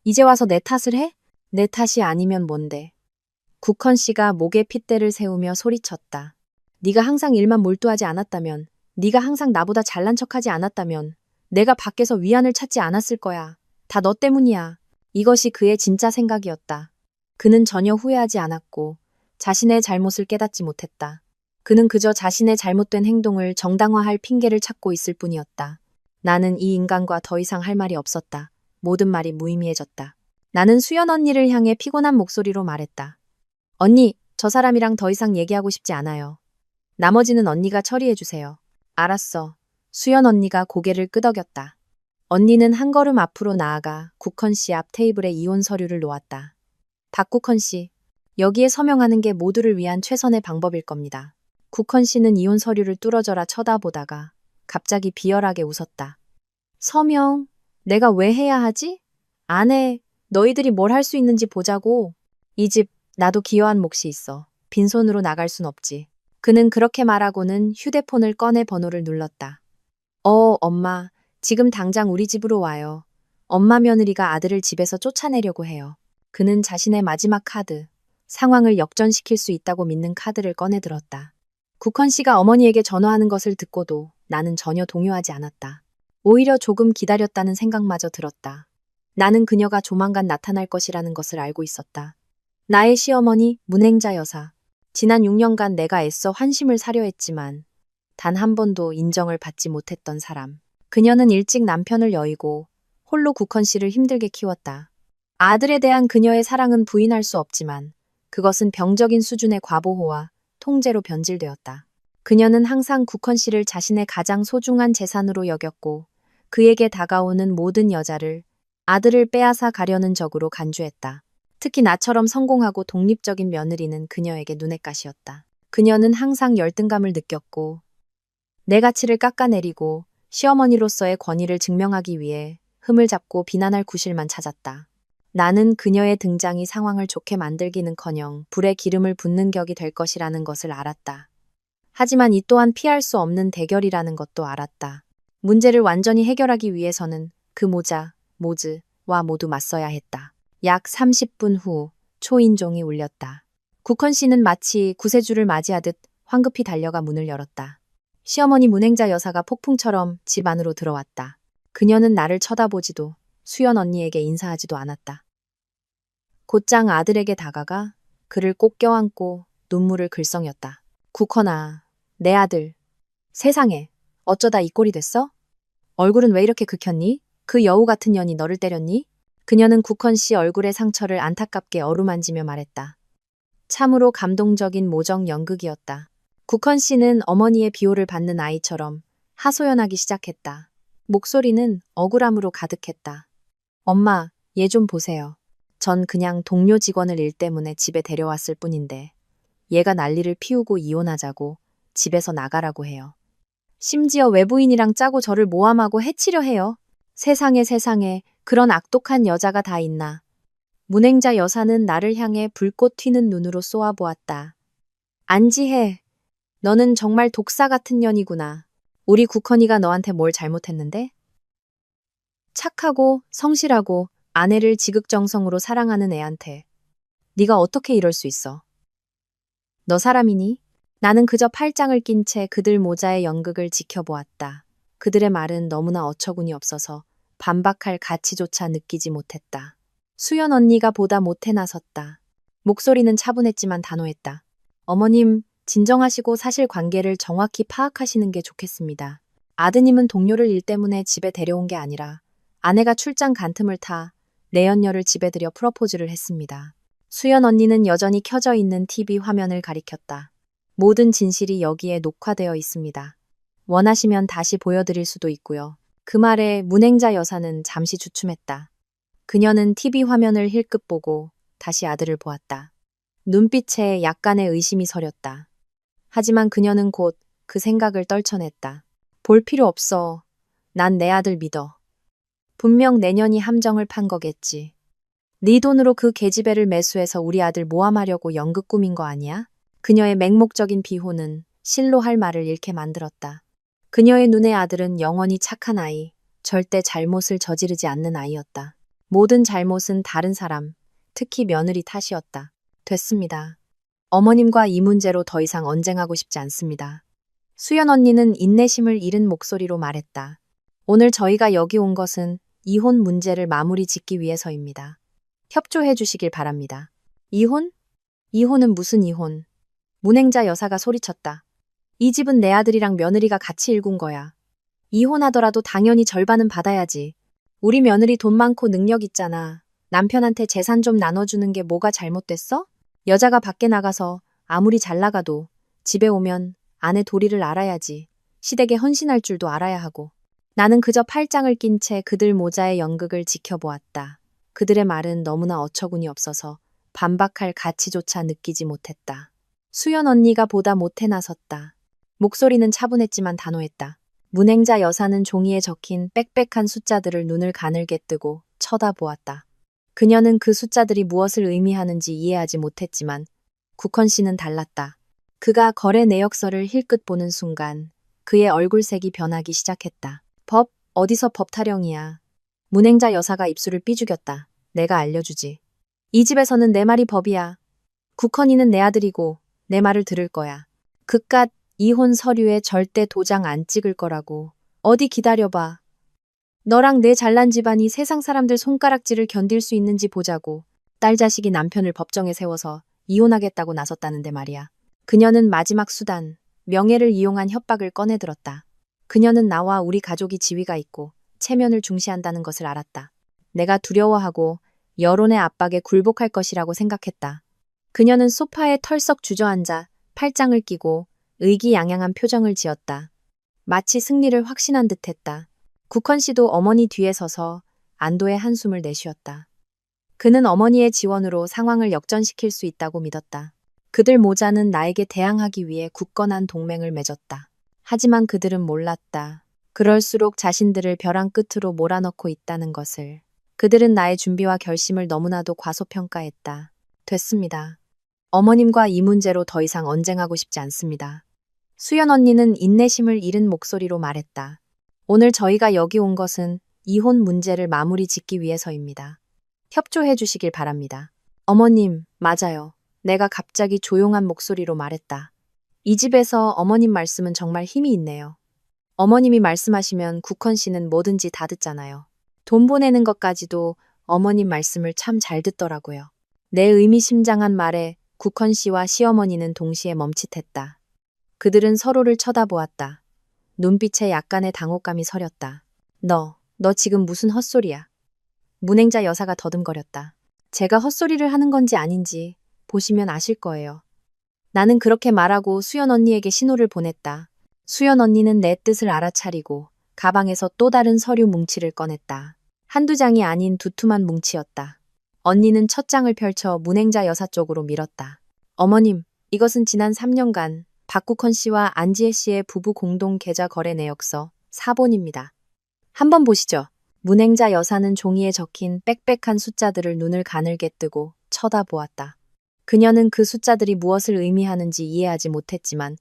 이제 와서 내 탓을 해? 내 탓이 아니면 뭔데? 국헌 씨가 목에 핏대를 세우며 소리쳤다. 네가 항상 일만 몰두하지 않았다면, 네가 항상 나보다 잘난 척하지 않았다면 내가 밖에서 위안을 찾지 않았을 거야. 다 너 때문이야. 이것이 그의 진짜 생각이었다. 그는 전혀 후회하지 않았고 자신의 잘못을 깨닫지 못했다. 그는 그저 자신의 잘못된 행동을 정당화할 핑계를 찾고 있을 뿐이었다. 나는 이 인간과 더 이상 할 말이 없었다. 모든 말이 무의미해졌다. 나는 수연 언니를 향해 피곤한 목소리로 말했다. 언니, 저 사람이랑 더 이상 얘기하고 싶지 않아요. 나머지는 언니가 처리해주세요. 알았어. 수연 언니가 고개를 끄덕였다. 언니는 한 걸음 앞으로 나아가 국헌 씨 앞 테이블에 이혼 서류를 놓았다. 박국헌 씨, 여기에 서명하는 게 모두를 위한 최선의 방법일 겁니다. 국헌 씨는 이혼 서류를 뚫어져라 쳐다보다가 갑자기 비열하게 웃었다. 서명? 내가 왜 해야 하지? 안 해. 너희들이 뭘 할 수 있는지 보자고. 이 집 나도 기여한 몫이 있어. 빈손으로 나갈 순 없지. 그는 그렇게 말하고는 휴대폰을 꺼내 번호를 눌렀다. 엄마. 지금 당장 우리 집으로 와요. 엄마 며느리가 아들을 집에서 쫓아내려고 해요. 그는 자신의 마지막 카드, 상황을 역전시킬 수 있다고 믿는 카드를 꺼내 들었다. 국헌 씨가 어머니에게 전화하는 것을 듣고도 나는 전혀 동요하지 않았다. 오히려 조금 기다렸다는 생각마저 들었다. 나는 그녀가 조만간 나타날 것이라는 것을 알고 있었다. 나의 시어머니, 문행자 여사. 지난 6년간 내가 애써 환심을 사려 했지만 단 한 번도 인정을 받지 못했던 사람. 그녀는 일찍 남편을 여의고 홀로 국헌 씨를 힘들게 키웠다. 아들에 대한 그녀의 사랑은 부인할 수 없지만 그것은 병적인 수준의 과보호와 통제로 변질되었다. 그녀는 항상 국헌 씨를 자신의 가장 소중한 재산으로 여겼고 그에게 다가오는 모든 여자를 아들을 빼앗아 가려는 적으로 간주했다. 특히 나처럼 성공하고 독립적인 며느리는 그녀에게 눈엣 가시였다. 그녀는 항상 열등감을 느꼈고 내 가치를 깎아내리고 시어머니로서의 권위를 증명하기 위해 흠을 잡고 비난할 구실만 찾았다. 나는 그녀의 등장이 상황을 좋게 만들기는커녕 불에 기름을 붓는 격이 될 것이라는 것을 알았다. 하지만 이 또한 피할 수 없는 대결이라는 것도 알았다. 문제를 완전히 해결하기 위해서는 그 모즈와 모두 맞서야 했다. 약 30분 후 초인종이 울렸다. 국헌 씨는 마치 구세주를 맞이하듯 황급히 달려가 문을 열었다. 시어머니 문행자 여사가 폭풍처럼 집 안으로 들어왔다. 그녀는 나를 쳐다보지도 수연 언니에게 인사하지도 않았다. 곧장 아들에게 다가가 그를 꼭 껴안고 눈물을 글썽였다. 국헌아, 내 아들. 세상에, 어쩌다 이 꼴이 됐어? 얼굴은 왜 이렇게 긁혔니? 그 여우 같은 년이 너를 때렸니? 그녀는 국헌 씨 얼굴의 상처를 안타깝게 어루만지며 말했다. 참으로 감동적인 모정 연극이었다. 국헌 씨는 어머니의 비호를 받는 아이처럼 하소연하기 시작했다. 목소리는 억울함으로 가득했다. 엄마, 얘 좀 보세요. 전 그냥 동료 직원을 일 때문에 집에 데려왔을 뿐인데 얘가 난리를 피우고 이혼하자고 집에서 나가라고 해요. 심지어 외부인이랑 짜고 저를 모함하고 해치려 해요. 세상에 그런 악독한 여자가 다 있나. 문행자 여사는 나를 향해 불꽃 튀는 눈으로 쏘아보았다. 안지혜, 너는 정말 독사 같은 년이구나. 우리 국헌이가 너한테 뭘 잘못했는데? 착하고 성실하고 아내를 지극정성으로 사랑하는 애한테 네가 어떻게 이럴 수 있어? 너 사람이니? 나는 그저 팔짱을 낀 채 그들 모자의 연극을 지켜보았다. 그들의 말은 너무나 어처구니 없어서 반박할 가치조차 느끼지 못했다. 수연 언니가 보다 못해 나섰다. 목소리는 차분했지만 단호했다. 어머님, 진정하시고 사실관계를 정확히 파악하시는 게 좋겠습니다. 아드님은 동료를 일 때문에 집에 데려온 게 아니라 아내가 출장 간 틈을 타 내연녀를 집에 들여 프러포즈를 했습니다. 수연 언니는 여전히 켜져 있는 TV 화면을 가리켰다. 모든 진실이 여기에 녹화되어 있습니다. 원하시면 다시 보여드릴 수도 있고요. 그 말에 문행자 여사는 잠시 주춤했다. 그녀는 TV 화면을 힐끗 보고 다시 아들을 보았다. 눈빛에 약간의 의심이 서렸다. 하지만 그녀는 곧 그 생각을 떨쳐냈다. 볼 필요 없어. 난 내 아들 믿어. 분명 내년이 함정을 판 거겠지. 네 돈으로 그 계집애를 매수해서 우리 아들 모함하려고 연극 꾸민 거 아니야? 그녀의 맹목적인 비호는 실로 할 말을 잃게 만들었다. 그녀의 눈에 아들은 영원히 착한 아이, 절대 잘못을 저지르지 않는 아이였다. 모든 잘못은 다른 사람, 특히 며느리 탓이었다. 됐습니다. 어머님과 이 문제로 더 이상 언쟁하고 싶지 않습니다. 수연 언니는 인내심을 잃은 목소리로 말했다. 오늘 저희가 여기 온 것은 이혼 문제를 마무리 짓기 위해서입니다. 협조해 주시길 바랍니다. 이혼? 이혼은 무슨 이혼? 문행자 여사가 소리쳤다. 이 집은 내 아들이랑 며느리가 같이 일군 거야. 이혼하더라도 당연히 절반은 받아야지. 우리 며느리 돈 많고 능력 있잖아. 남편한테 재산 좀 나눠주는 게 뭐가 잘못됐어? 여자가 밖에 나가서 아무리 잘 나가도 집에 오면 아내 도리를 알아야지. 시댁에 헌신할 줄도 알아야 하고. 나는 그저 팔짱을 낀 채 그들 모자의 연극을 지켜보았다. 그들의 말은 너무나 어처구니 없어서 반박할 가치조차 느끼지 못했다. 수연 언니가 보다 못해 나섰다. 목소리는 차분했지만 단호했다. 문행자 여사는 종이에 적힌 빽빽한 숫자들을 눈을 가늘게 뜨고 쳐다보았다. 그녀는 그 숫자들이 무엇을 의미하는지 이해하지 못했지만 국헌 씨는 달랐다. 그가 거래 내역서를 힐끗 보는 순간 그의 얼굴색이 변하기 시작했다. 법? 어디서 법 타령이야. 문행자 여사가 입술을 삐죽였다. 내가 알려주지. 이 집에서는 내 말이 법이야. 국헌이는 내 아들이고 내 말을 들을 거야. 그깟 이혼 서류에 절대 도장 안 찍을 거라고. 어디 기다려봐. 너랑 내 잘난 집안이 세상 사람들 손가락질을 견딜 수 있는지 보자고. 딸 자식이 남편을 법정에 세워서 이혼하겠다고 나섰다는데 말이야. 그녀는 마지막 수단, 명예를 이용한 협박을 꺼내들었다. 그녀는 나와 우리 가족이 지위가 있고 체면을 중시한다는 것을 알았다. 내가 두려워하고 여론의 압박에 굴복할 것이라고 생각했다. 그녀는 소파에 털썩 주저앉아 팔짱을 끼고 의기양양한 표정을 지었다. 마치 승리를 확신한 듯했다. 국헌 씨도 어머니 뒤에 서서 안도의 한숨을 내쉬었다. 그는 어머니의 지원으로 상황을 역전시킬 수 있다고 믿었다. 그들 모자는 나에게 대항하기 위해 굳건한 동맹을 맺었다. 하지만 그들은 몰랐다. 그럴수록 자신들을 벼랑 끝으로 몰아넣고 있다는 것을. 그들은 나의 준비와 결심을 너무나도 과소평가했다. 됐습니다. 어머님과 이 문제로 더 이상 언쟁하고 싶지 않습니다. 수연 언니는 인내심을 잃은 목소리로 말했다. 오늘 저희가 여기 온 것은 이혼 문제를 마무리 짓기 위해서입니다. 협조해 주시길 바랍니다. 어머님, 맞아요. 내가 갑자기 조용한 목소리로 말했다. 이 집에서 어머님 말씀은 정말 힘이 있네요. 어머님이 말씀하시면 국헌 씨는 뭐든지 다 듣잖아요. 돈 보내는 것까지도 어머님 말씀을 참 잘 듣더라고요. 내 의미심장한 말에 국헌 씨와 시어머니는 동시에 멈칫했다. 그들은 서로를 쳐다보았다. 눈빛에 약간의 당혹감이 서렸다. 너 지금 무슨 헛소리야? 문행자 여사가 더듬거렸다. 제가 헛소리를 하는 건지 아닌지 보시면 아실 거예요. 나는 그렇게 말하고 수연 언니에게 신호를 보냈다. 수연 언니는 내 뜻을 알아차리고 가방에서 또 다른 서류 뭉치를 꺼냈다. 한두 장이 아닌 두툼한 뭉치였다. 언니는 첫 장을 펼쳐 문행자 여사 쪽으로 밀었다. 어머님, 이것은 지난 3년간 박국헌 씨와 안지혜 씨의 부부 공동 계좌 거래 내역서 4본입니다. 한번 보시죠. 문행자 여사는 종이에 적힌 빽빽한 숫자들을 눈을 가늘게 뜨고 쳐다보았다. 그녀는 그 숫자들이 무엇을 의미하는지 이해하지 못했지만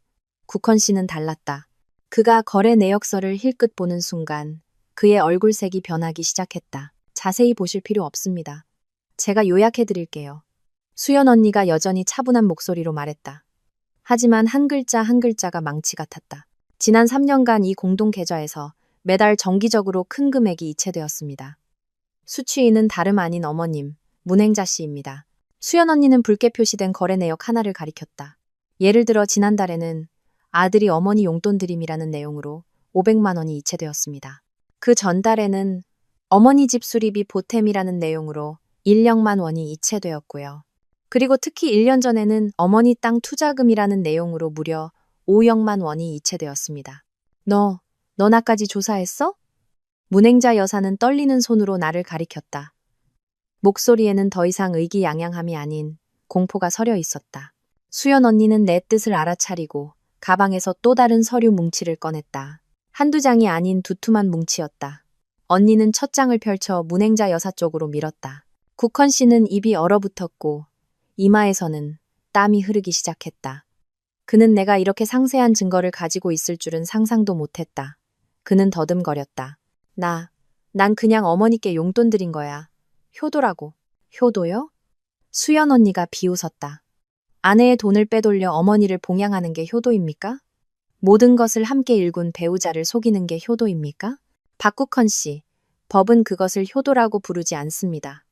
국헌 씨는 달랐다. 그가 거래 내역서를 힐끗 보는 순간 그의 얼굴색이 변하기 시작했다. 자세히 보실 필요 없습니다. 제가 요약해 드릴게요. 수연 언니가 여전히 차분한 목소리로 말했다. 하지만 한 글자 한 글자가 망치 같았다. 지난 3년간 이 공동 계좌에서 매달 정기적으로 큰 금액이 이체되었습니다. 수취인은 다름 아닌 어머님, 문행자 씨입니다. 수연 언니는 붉게 표시된 거래 내역 하나를 가리켰다. 예를 들어 지난달에는 아들이 어머니 용돈 드림이라는 내용으로 500만 원이 이체되었습니다. 그 전달에는 어머니 집 수리비 보탬이라는 내용으로 1억만 원이 이체되었고요. 그리고 특히 1년 전에는 어머니 땅 투자금이라는 내용으로 무려 5억만 원이 이체되었습니다. 너 나까지 조사했어? 문행자 여사는 떨리는 손으로 나를 가리켰다. 목소리에는 더 이상 의기양양함이 아닌 공포가 서려 있었다. 수연 언니는 내 뜻을 알아차리고 가방에서 또 다른 서류 뭉치를 꺼냈다. 한두 장이 아닌 두툼한 뭉치였다. 언니는 첫 장을 펼쳐 문행자 여사 쪽으로 밀었다. 국헌 씨는 입이 얼어붙었고 이마에서는 땀이 흐르기 시작했다. 그는 내가 이렇게 상세한 증거를 가지고 있을 줄은 상상도 못했다. 그는 더듬거렸다. 난 그냥 어머니께 용돈 드린 거야. 효도라고. 효도요? 수연 언니가 비웃었다. 아내의 돈을 빼돌려 어머니를 봉양하는 게 효도입니까? 모든 것을 함께 일군 배우자를 속이는 게 효도입니까? 박국헌 씨, 법은 그것을 효도라고 부르지 않습니다.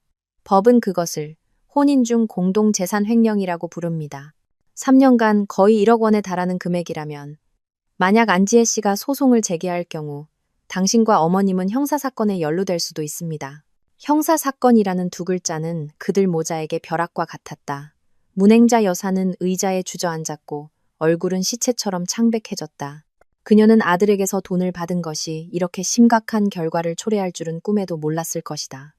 법은 그것을 혼인 중 공동재산 횡령이라고 부릅니다. 3년간 거의 1억 원에 달하는 금액이라면 만약 안지혜 씨가 소송을 제기할 경우 당신과 어머님은 형사사건에 연루될 수도 있습니다. 형사사건이라는 두 글자는 그들 모자에게 벼락과 같았다. 문행자 여사는 의자에 주저앉았고 얼굴은 시체처럼 창백해졌다. 그녀는 아들에게서 돈을 받은 것이 이렇게 심각한 결과를 초래할 줄은 꿈에도 몰랐을 것이다.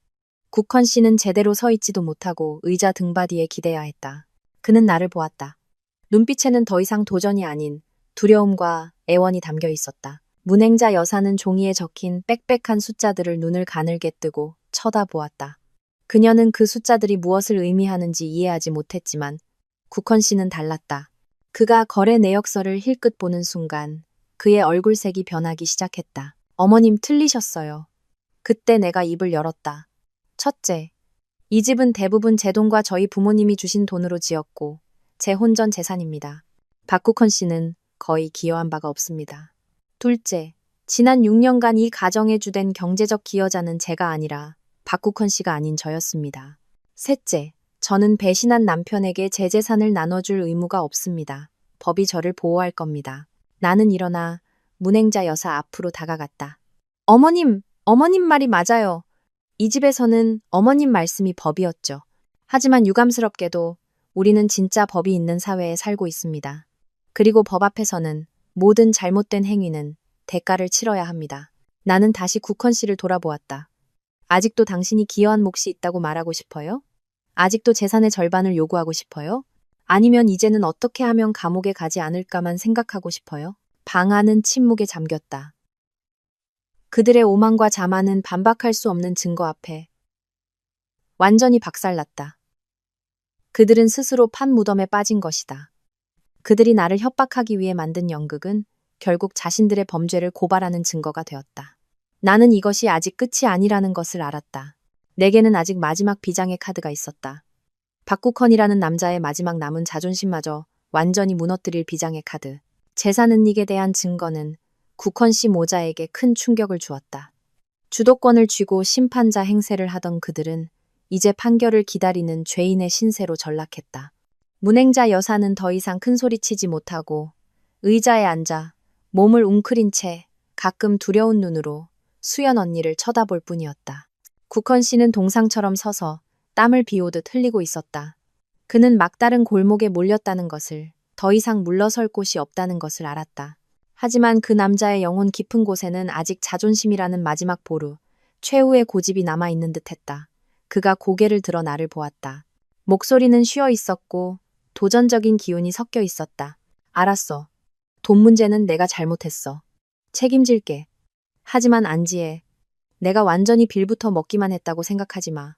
국헌 씨는 제대로 서 있지도 못하고 의자 등받이에 기대야 했다. 그는 나를 보았다. 눈빛에는 더 이상 도전이 아닌 두려움과 애원이 담겨 있었다. 문행자 여사는 종이에 적힌 빽빽한 숫자들을 눈을 가늘게 뜨고 쳐다보았다. 그녀는 그 숫자들이 무엇을 의미하는지 이해하지 못했지만 국헌 씨는 달랐다. 그가 거래 내역서를 힐끗 보는 순간 그의 얼굴색이 변하기 시작했다. 어머님 틀리셨어요. 그때 내가 입을 열었다. 첫째, 이 집은 대부분 제 돈과 저희 부모님이 주신 돈으로 지었고 제 혼전 재산입니다. 박국헌 씨는 거의 기여한 바가 없습니다. 둘째, 지난 6년간 이 가정의 주된 경제적 기여자는 제가 아니라 박국헌 씨가 아닌 저였습니다. 셋째, 저는 배신한 남편에게 제 재산을 나눠줄 의무가 없습니다. 법이 저를 보호할 겁니다. 나는 일어나 문행자 여사 앞으로 다가갔다. 어머님 말이 맞아요. 이 집에서는 어머님 말씀이 법이었죠. 하지만 유감스럽게도 우리는 진짜 법이 있는 사회에 살고 있습니다. 그리고 법 앞에서는 모든 잘못된 행위는 대가를 치러야 합니다. 나는 다시 국헌 씨를 돌아보았다. 아직도 당신이 기여한 몫이 있다고 말하고 싶어요? 아직도 재산의 절반을 요구하고 싶어요? 아니면 이제는 어떻게 하면 감옥에 가지 않을까만 생각하고 싶어요? 방 안은 침묵에 잠겼다. 그들의 오만과 자만은 반박할 수 없는 증거 앞에 완전히 박살났다. 그들은 스스로 판 무덤에 빠진 것이다. 그들이 나를 협박하기 위해 만든 연극은 결국 자신들의 범죄를 고발하는 증거가 되었다. 나는 이것이 아직 끝이 아니라는 것을 알았다. 내게는 아직 마지막 비장의 카드가 있었다. 박국헌이라는 남자의 마지막 남은 자존심마저 완전히 무너뜨릴 비장의 카드. 재산 은닉에 대한 증거는 국헌 씨 모자에게 큰 충격을 주었다. 주도권을 쥐고 심판자 행세를 하던 그들은 이제 판결을 기다리는 죄인의 신세로 전락했다. 문행자 여사는 더 이상 큰 소리치지 못하고 의자에 앉아 몸을 웅크린 채 가끔 두려운 눈으로 수연 언니를 쳐다볼 뿐이었다. 국헌 씨는 동상처럼 서서 땀을 비오듯 흘리고 있었다. 그는 막다른 골목에 몰렸다는 것을, 더 이상 물러설 곳이 없다는 것을 알았다. 하지만 그 남자의 영혼 깊은 곳에는 아직 자존심이라는 마지막 보루, 최후의 고집이 남아있는 듯했다. 그가 고개를 들어 나를 보았다. 목소리는 쉬어 있었고 도전적인 기운이 섞여 있었다. 알았어. 돈 문제는 내가 잘못했어. 책임질게. 하지만 안지혜, 내가 완전히 빌부터 먹기만 했다고 생각하지 마.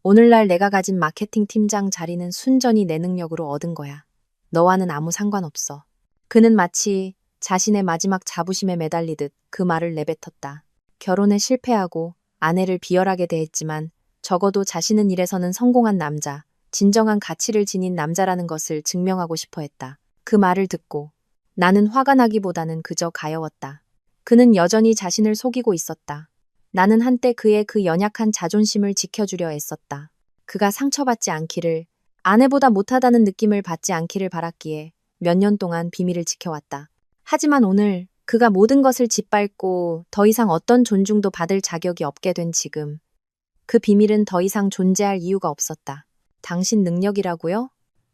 오늘날 내가 가진 마케팅 팀장 자리는 순전히 내 능력으로 얻은 거야. 너와는 아무 상관없어. 그는 마치 자신의 마지막 자부심에 매달리듯 그 말을 내뱉었다. 결혼에 실패하고 아내를 비열하게 대했지만 적어도 자신은 일에서는 성공한 남자, 진정한 가치를 지닌 남자라는 것을 증명하고 싶어 했다. 그 말을 듣고 나는 화가 나기보다는 그저 가여웠다. 그는 여전히 자신을 속이고 있었다. 나는 한때 그의 그 연약한 자존심을 지켜주려 애썼다. 그가 상처받지 않기를, 아내보다 못하다는 느낌을 받지 않기를 바랐기에 몇 년 동안 비밀을 지켜왔다. 하지만 오늘 그가 모든 것을 짓밟고 더 이상 어떤 존중도 받을 자격이 없게 된 지금, 그 비밀은 더 이상 존재할 이유가 없었다. 당신 능력이라고요?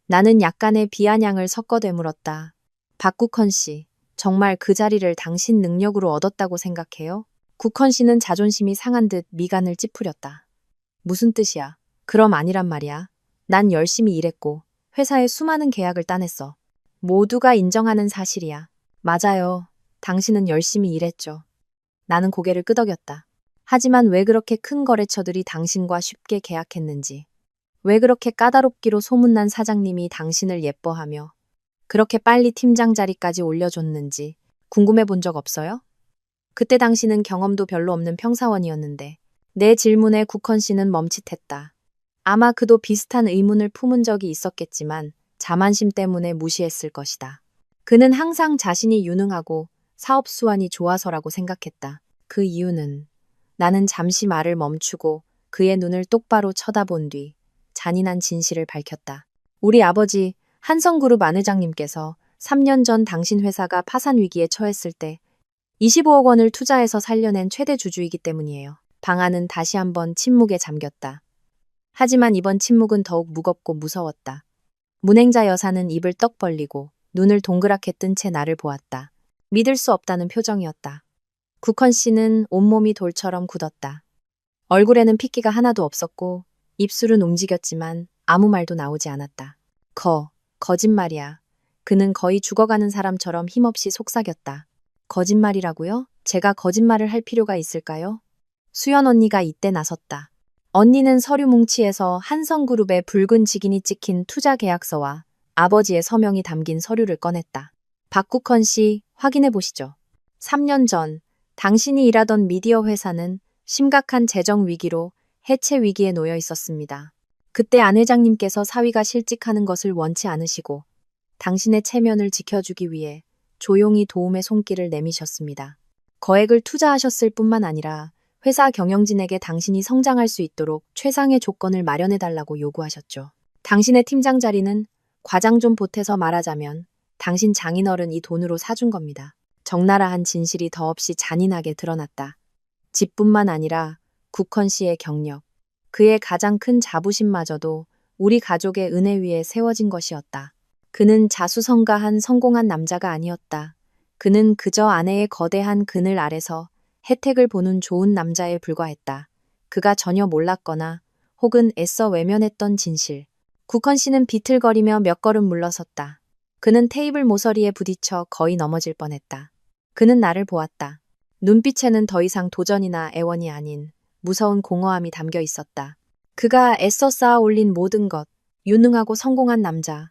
나는 약간의 비아냥을 섞어 되물었다. 박국헌 씨, 정말 그 자리를 당신 능력으로 얻었다고 생각해요? 국헌 씨는 자존심이 상한 듯 미간을 찌푸렸다. 무슨 뜻이야? 그럼 아니란 말이야. 난 열심히 일했고 회사에 수많은 계약을 따냈어. 모두가 인정하는 사실이야. 맞아요. 당신은 열심히 일했죠. 나는 고개를 끄덕였다. 하지만 왜 그렇게 큰 거래처들이 당신과 쉽게 계약했는지, 왜 그렇게 까다롭기로 소문난 사장님이 당신을 예뻐하며 그렇게 빨리 팀장 자리까지 올려줬는지 궁금해 본 적 없어요? 그때 당신은 경험도 별로 없는 평사원이었는데 내 질문에 국헌 씨는 멈칫했다. 아마 그도 비슷한 의문을 품은 적이 있었겠지만 자만심 때문에 무시했을 것이다. 그는 항상 자신이 유능하고 사업 수완이 좋아서라고 생각했다. 그 이유는, 나는 잠시 말을 멈추고 그의 눈을 똑바로 쳐다본 뒤 잔인한 진실을 밝혔다. 우리 아버지 한성그룹 안 회장님께서 3년 전 당신 회사가 파산 위기에 처했을 때 25억 원을 투자해서 살려낸 최대 주주이기 때문이에요. 방안은 다시 한번 침묵에 잠겼다. 하지만 이번 침묵은 더욱 무겁고 무서웠다. 문행자 여사는 입을 떡 벌리고 눈을 동그랗게 뜬 채 나를 보았다. 믿을 수 없다는 표정이었다. 국헌 씨는 온몸이 돌처럼 굳었다. 얼굴에는 핏기가 하나도 없었고 입술은 움직였지만 아무 말도 나오지 않았다. 거짓말이야. 그는 거의 죽어가는 사람처럼 힘없이 속삭였다. 거짓말이라고요? 제가 거짓말을 할 필요가 있을까요? 수연 언니가 이때 나섰다. 언니는 서류 뭉치에서 한성그룹의 붉은 직인이 찍힌 투자 계약서와 아버지의 서명이 담긴 서류를 꺼냈다. 박국헌 씨, 확인해 보시죠. 3년 전 당신이 일하던 미디어 회사는 심각한 재정 위기로 해체 위기에 놓여 있었습니다. 그때 안 회장님께서 사위가 실직하는 것을 원치 않으시고 당신의 체면을 지켜주기 위해 조용히 도움의 손길을 내미셨습니다. 거액을 투자하셨을 뿐만 아니라 회사 경영진에게 당신이 성장할 수 있도록 최상의 조건을 마련해달라고 요구하셨죠. 당신의 팀장 자리는 과장 좀 보태서 말하자면 당신 장인어른 이 돈으로 사준 겁니다. 적나라한 진실이 더없이 잔인하게 드러났다. 집뿐만 아니라 국헌 씨의 경력, 그의 가장 큰 자부심마저도 우리 가족의 은혜 위에 세워진 것이었다. 그는 자수성가한 성공한 남자가 아니었다. 그는 그저 아내의 거대한 그늘 아래서 혜택을 보는 좋은 남자에 불과했다. 그가 전혀 몰랐거나 혹은 애써 외면했던 진실. 국헌 씨는 비틀거리며 몇 걸음 물러섰다. 그는 테이블 모서리에 부딪혀 거의 넘어질 뻔했다. 그는 나를 보았다. 눈빛에는 더 이상 도전이나 애원이 아닌 무서운 공허함이 담겨 있었다. 그가 애써 쌓아 올린 모든 것, 유능하고 성공한 남자,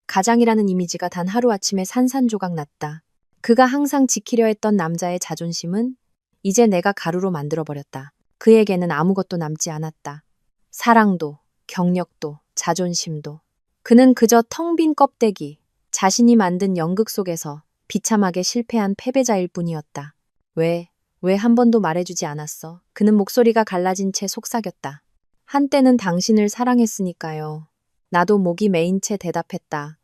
가장이라는 이미지가 단 하루아침에 산산조각 났다. 그가 항상 지키려 했던 남자의 자존심은 이제 내가 가루로 만들어버렸다. 그에게는 아무것도 남지 않았다. 사랑도, 경력도, 자존심도. 그는 그저 텅 빈 껍데기, 자신이 만든 연극 속에서 비참하게 실패한 패배자일 뿐이었다. 왜 한 번도 말해주지 않았어? 그는 목소리가 갈라진 채 속삭였다. 한때는 당신을 사랑했으니까요. 나도 목이 메인 채 대답했다.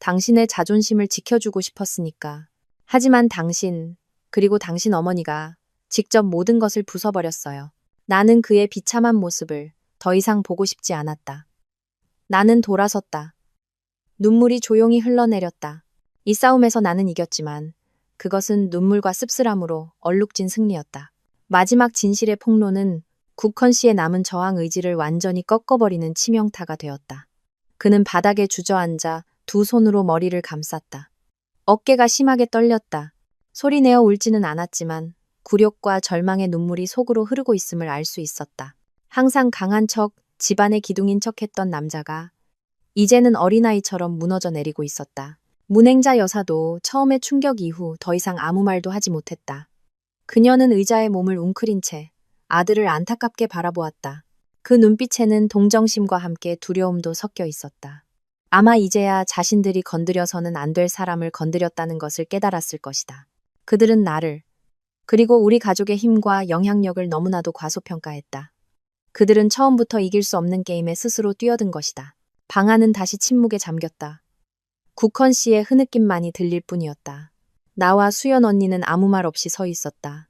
당신의 자존심을 지켜주고 싶었으니까. 하지만 당신, 그리고 당신 어머니가 직접 모든 것을 부숴버렸어요. 나는 그의 비참한 모습을 더 이상 보고 싶지 않았다. 나는 돌아섰다. 눈물이 조용히 흘러내렸다. 이 싸움에서 나는 이겼지만 그것은 눈물과 씁쓸함으로 얼룩진 승리였다. 마지막 진실의 폭로는 국헌 씨의 남은 저항 의지를 완전히 꺾어버리는 치명타가 되었다. 그는 바닥에 주저앉아 두 손으로 머리를 감쌌다. 어깨가 심하게 떨렸다. 소리내어 울지는 않았지만 굴욕과 절망의 눈물이 속으로 흐르고 있음을 알 수 있었다. 항상 강한 척, 집안의 기둥인 척했던 남자가 이제는 어린아이처럼 무너져 내리고 있었다. 문행자 여사도 처음의 충격 이후 더 이상 아무 말도 하지 못했다. 그녀는 의자에 몸을 웅크린 채 아들을 안타깝게 바라보았다. 그 눈빛에는 동정심과 함께 두려움도 섞여 있었다. 아마 이제야 자신들이 건드려서는 안 될 사람을 건드렸다는 것을 깨달았을 것이다. 그들은 나를, 그리고 우리 가족의 힘과 영향력을 너무나도 과소평가했다. 그들은 처음부터 이길 수 없는 게임에 스스로 뛰어든 것이다. 방 안은 다시 침묵에 잠겼다. 국헌 씨의 흐느낌만이 들릴 뿐이었다. 나와 수연 언니는 아무 말 없이 서 있었다.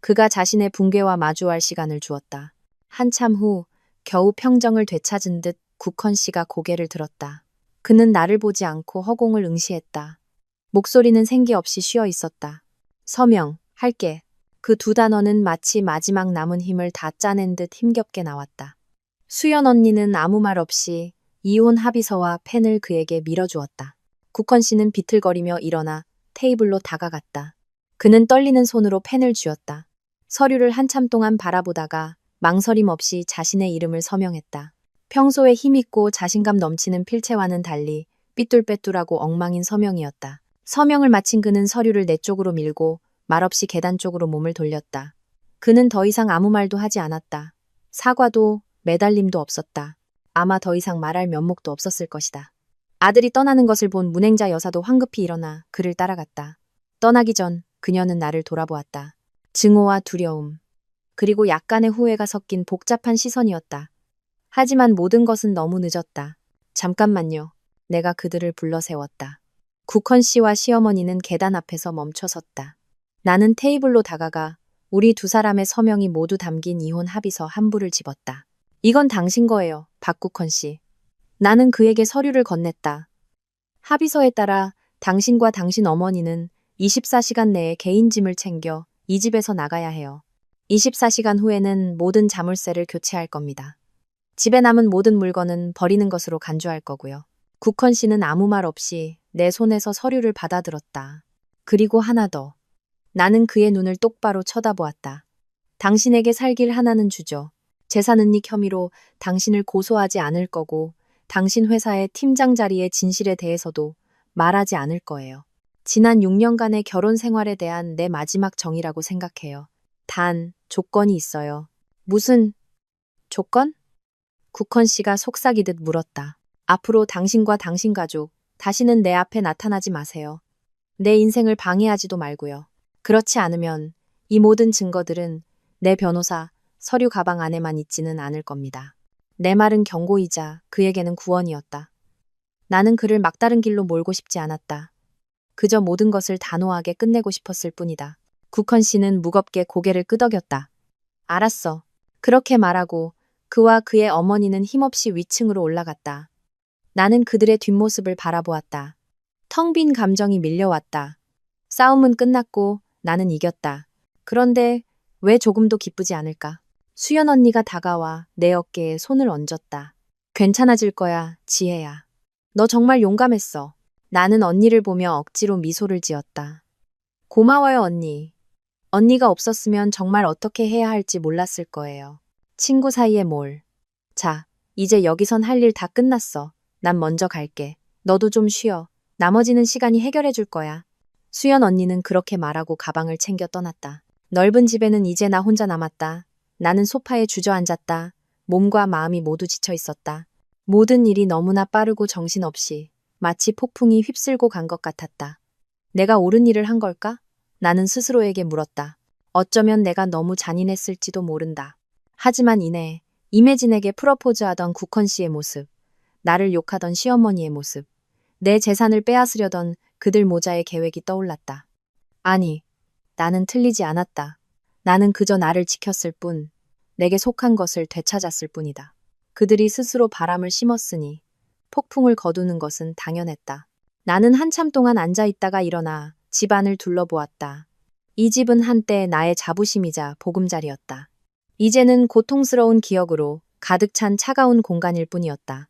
그가 자신의 붕괴와 마주할 시간을 주었다. 한참 후 겨우 평정을 되찾은 듯 국헌 씨가 고개를 들었다. 그는 나를 보지 않고 허공을 응시했다. 목소리는 생기 없이 쉬어 있었다. 서명, 할게. 그 두 단어는 마치 마지막 남은 힘을 다 짜낸 듯 힘겹게 나왔다. 수연 언니는 아무 말 없이 이혼 합의서와 펜을 그에게 밀어주었다. 국헌 씨는 비틀거리며 일어나 테이블로 다가갔다. 그는 떨리는 손으로 펜을 쥐었다. 서류를 한참 동안 바라보다가 망설임 없이 자신의 이름을 서명했다. 평소에 힘있고 자신감 넘치는 필체와는 달리 삐뚤빼뚤하고 엉망인 서명이었다. 서명을 마친 그는 서류를 내 쪽으로 밀고 말없이 계단 쪽으로 몸을 돌렸다. 그는 더 이상 아무 말도 하지 않았다. 사과도 매달림도 없었다. 아마 더 이상 말할 면목도 없었을 것이다. 아들이 떠나는 것을 본 문행자 여사도 황급히 일어나 그를 따라갔다. 떠나기 전 그녀는 나를 돌아보았다. 증오와 두려움, 그리고 약간의 후회가 섞인 복잡한 시선이었다. 하지만 모든 것은 너무 늦었다. 잠깐만요. 내가 그들을 불러 세웠다. 국헌 씨와 시어머니는 계단 앞에서 멈춰섰다. 나는 테이블로 다가가 우리 두 사람의 서명이 모두 담긴 이혼 합의서 한 부를 집었다. 이건 당신 거예요, 박국헌 씨. 나는 그에게 서류를 건넸다. 합의서에 따라 당신과 당신 어머니는 24시간 내에 개인 짐을 챙겨 이 집에서 나가야 해요. 24시간 후에는 모든 자물쇠를 교체할 겁니다. 집에 남은 모든 물건은 버리는 것으로 간주할 거고요. 국헌 씨는 아무 말 없이 내 손에서 서류를 받아들었다. 그리고 하나 더. 나는 그의 눈을 똑바로 쳐다보았다. 당신에게 살 길 하나는 주죠. 재산 은닉 혐의로 당신을 고소하지 않을 거고 당신 회사의 팀장 자리의 진실에 대해서도 말하지 않을 거예요. 지난 6년간의 결혼 생활에 대한 내 마지막 정의라고 생각해요. 단, 조건이 있어요. 무슨 조건? 국헌 씨가 속삭이듯 물었다. 앞으로 당신과 당신 가족, 다시는 내 앞에 나타나지 마세요. 내 인생을 방해하지도 말고요. 그렇지 않으면 이 모든 증거들은 내 변호사, 서류 가방 안에만 있지는 않을 겁니다. 내 말은 경고이자 그에게는 구원이었다. 나는 그를 막다른 길로 몰고 싶지 않았다. 그저 모든 것을 단호하게 끝내고 싶었을 뿐이다. 국헌 씨는 무겁게 고개를 끄덕였다. 알았어. 그렇게 말하고 그와 그의 어머니는 힘없이 위층으로 올라갔다. 나는 그들의 뒷모습을 바라보았다. 텅 빈 감정이 밀려왔다. 싸움은 끝났고 나는 이겼다. 그런데 왜 조금도 기쁘지 않을까? 수연 언니가 다가와 내 어깨에 손을 얹었다. 괜찮아질 거야, 지혜야. 너 정말 용감했어. 나는 언니를 보며 억지로 미소를 지었다. 고마워요, 언니. 언니가 없었으면 정말 어떻게 해야 할지 몰랐을 거예요. 친구 사이에 뭘. 자, 이제 여기선 할 일 다 끝났어. 난 먼저 갈게. 너도 좀 쉬어. 나머지는 시간이 해결해 줄 거야. 수연 언니는 그렇게 말하고 가방을 챙겨 떠났다. 넓은 집에는 이제 나 혼자 남았다. 나는 소파에 주저앉았다. 몸과 마음이 모두 지쳐 있었다. 모든 일이 너무나 빠르고 정신없이 마치 폭풍이 휩쓸고 간 것 같았다. 내가 옳은 일을 한 걸까? 나는 스스로에게 물었다. 어쩌면 내가 너무 잔인했을지도 모른다. 하지만 이내 임혜진에게 프러포즈하던 국헌 씨의 모습, 나를 욕하던 시어머니의 모습, 내 재산을 빼앗으려던 그들 모자의 계획이 떠올랐다. 아니, 나는 틀리지 않았다. 나는 그저 나를 지켰을 뿐, 내게 속한 것을 되찾았을 뿐이다. 그들이 스스로 바람을 심었으니 폭풍을 거두는 것은 당연했다. 나는 한참 동안 앉아있다가 일어나 집안을 둘러보았다. 이 집은 한때 나의 자부심이자 보금자리였다. 이제는 고통스러운 기억으로 가득 찬 차가운 공간일 뿐이었다.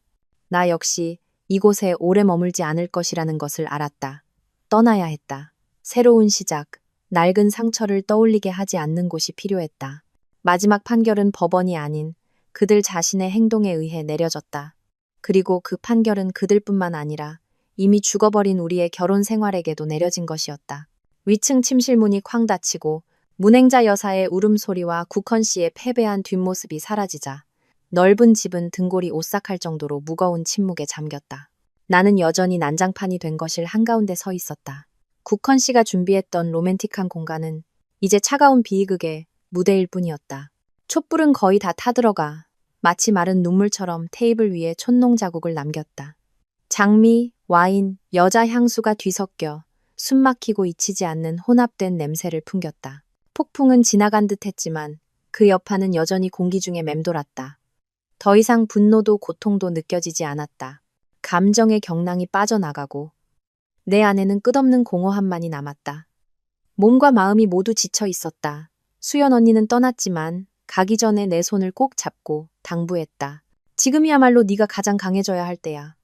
나 역시 이곳에 오래 머물지 않을 것이라는 것을 알았다. 떠나야 했다. 새로운 시작, 낡은 상처를 떠올리게 하지 않는 곳이 필요했다. 마지막 판결은 법원이 아닌 그들 자신의 행동에 의해 내려졌다. 그리고 그 판결은 그들뿐만 아니라 이미 죽어버린 우리의 결혼 생활에게도 내려진 것이었다. 위층 침실문이 쾅 닫히고 문행자 여사의 울음소리와 국헌 씨의 패배한 뒷모습이 사라지자 넓은 집은 등골이 오싹할 정도로 무거운 침묵에 잠겼다. 나는 여전히 난장판이 된 거실 한가운데 서 있었다. 국헌 씨가 준비했던 로맨틱한 공간은 이제 차가운 비극의 무대일 뿐이었다. 촛불은 거의 다 타들어가 마치 마른 눈물처럼 테이블 위에 촛농 자국을 남겼다. 장미, 와인, 여자 향수가 뒤섞여 숨막히고 잊히지 않는 혼합된 냄새를 풍겼다. 폭풍은 지나간 듯 했지만 그 여파는 여전히 공기 중에 맴돌았다. 더 이상 분노도 고통도 느껴지지 않았다. 감정의 경랑이 빠져나가고 내 안에는 끝없는 공허함만이 남았다. 몸과 마음이 모두 지쳐 있었다. 수연 언니는 떠났지만 가기 전에 내 손을 꼭 잡고 당부했다. 지금이야말로 네가 가장 강해져야 할 때야.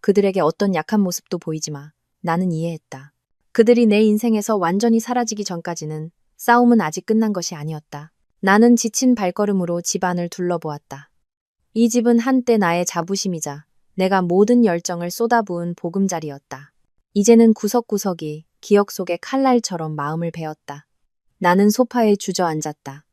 그들에게 어떤 약한 모습도 보이지 마. 나는 이해했다. 그들이 내 인생에서 완전히 사라지기 전까지는 싸움은 아직 끝난 것이 아니었다. 나는 지친 발걸음으로 집안을 둘러보았다. 이 집은 한때 나의 자부심이자 내가 모든 열정을 쏟아부은 보금자리였다. 이제는 구석구석이 기억 속의 칼날처럼 마음을 베었다. 나는 소파에 주저앉았다.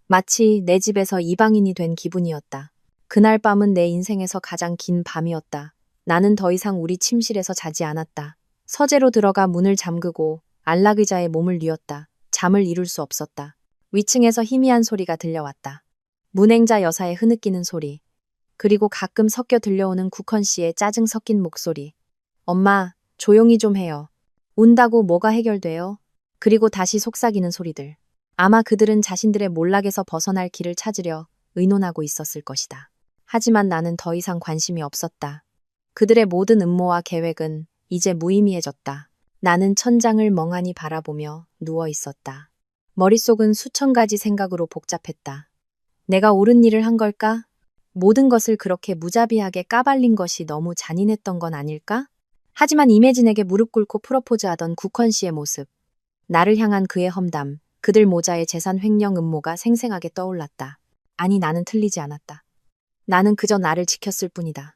마치 내 집에서 이방인이 된 기분이었다. 그날 밤은 내 인생에서 가장 긴 밤이었다. 나는 더 이상 우리 침실에서 자지 않았다. 서재로 들어가 문을 잠그고 안락의자에 몸을 뉘었다. 잠을 이룰 수 없었다. 위층에서 희미한 소리가 들려왔다. 문행자 여사의 흐느끼는 소리. 그리고 가끔 섞여 들려오는 국헌 씨의 짜증 섞인 목소리. 엄마, 조용히 좀 해요. 운다고 뭐가 해결돼요? 그리고 다시 속삭이는 소리들. 아마 그들은 자신들의 몰락에서 벗어날 길을 찾으려 의논하고 있었을 것이다. 하지만 나는 더 이상 관심이 없었다. 그들의 모든 음모와 계획은 이제 무의미해졌다. 나는 천장을 멍하니 바라보며 누워 있었다. 머릿속은 수천 가지 생각으로 복잡했다. 내가 옳은 일을 한 걸까? 모든 것을 그렇게 무자비하게 까발린 것이 너무 잔인했던 건 아닐까? 하지만 이매진에게 무릎 꿇고 프로포즈하던 국헌 씨의 모습, 나를 향한 그의 험담, 그들 모자의 재산 횡령 음모가 생생하게 떠올랐다. 아니, 나는 틀리지 않았다. 나는 그저 나를 지켰을 뿐이다.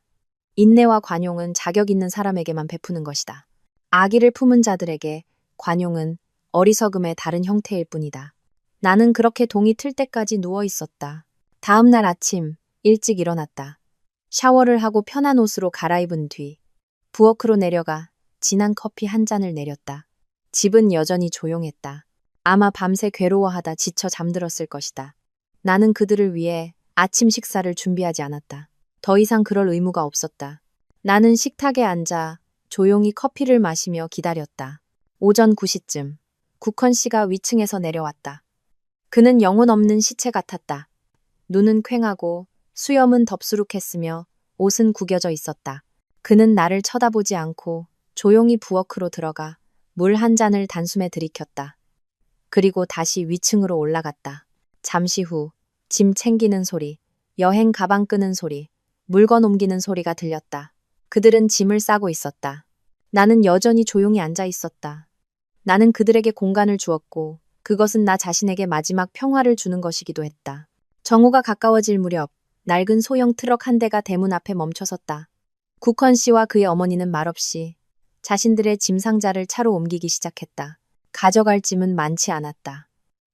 인내와 관용은 자격 있는 사람에게만 베푸는 것이다. 악의를 품은 자들에게 관용은 어리석음의 다른 형태일 뿐이다. 나는 그렇게 동이 틀 때까지 누워 있었다. 다음 날 아침 일찍 일어났다. 샤워를 하고 편한 옷으로 갈아입은 뒤 부엌으로 내려가 진한 커피 한 잔을 내렸다. 집은 여전히 조용했다. 아마 밤새 괴로워하다 지쳐 잠들었을 것이다. 나는 그들을 위해 아침 식사를 준비하지 않았다. 더 이상 그럴 의무가 없었다. 나는 식탁에 앉아 조용히 커피를 마시며 기다렸다. 오전 9시쯤 국헌 씨가 위층에서 내려왔다. 그는 영혼 없는 시체 같았다. 눈은 퀭하고 수염은 덥수룩했으며 옷은 구겨져 있었다. 그는 나를 쳐다보지 않고 조용히 부엌으로 들어가 물 한 잔을 단숨에 들이켰다. 그리고 다시 위층으로 올라갔다. 잠시 후 짐 챙기는 소리, 여행 가방 끄는 소리, 물건 옮기는 소리가 들렸다. 그들은 짐을 싸고 있었다. 나는 여전히 조용히 앉아 있었다. 나는 그들에게 공간을 주었고 그것은 나 자신에게 마지막 평화를 주는 것이기도 했다. 정오가 가까워질 무렵 낡은 소형 트럭 한 대가 대문 앞에 멈춰섰다. 국헌 씨와 그의 어머니는 말없이 자신들의 짐 상자를 차로 옮기기 시작했다. 가져갈 짐은 많지 않았다.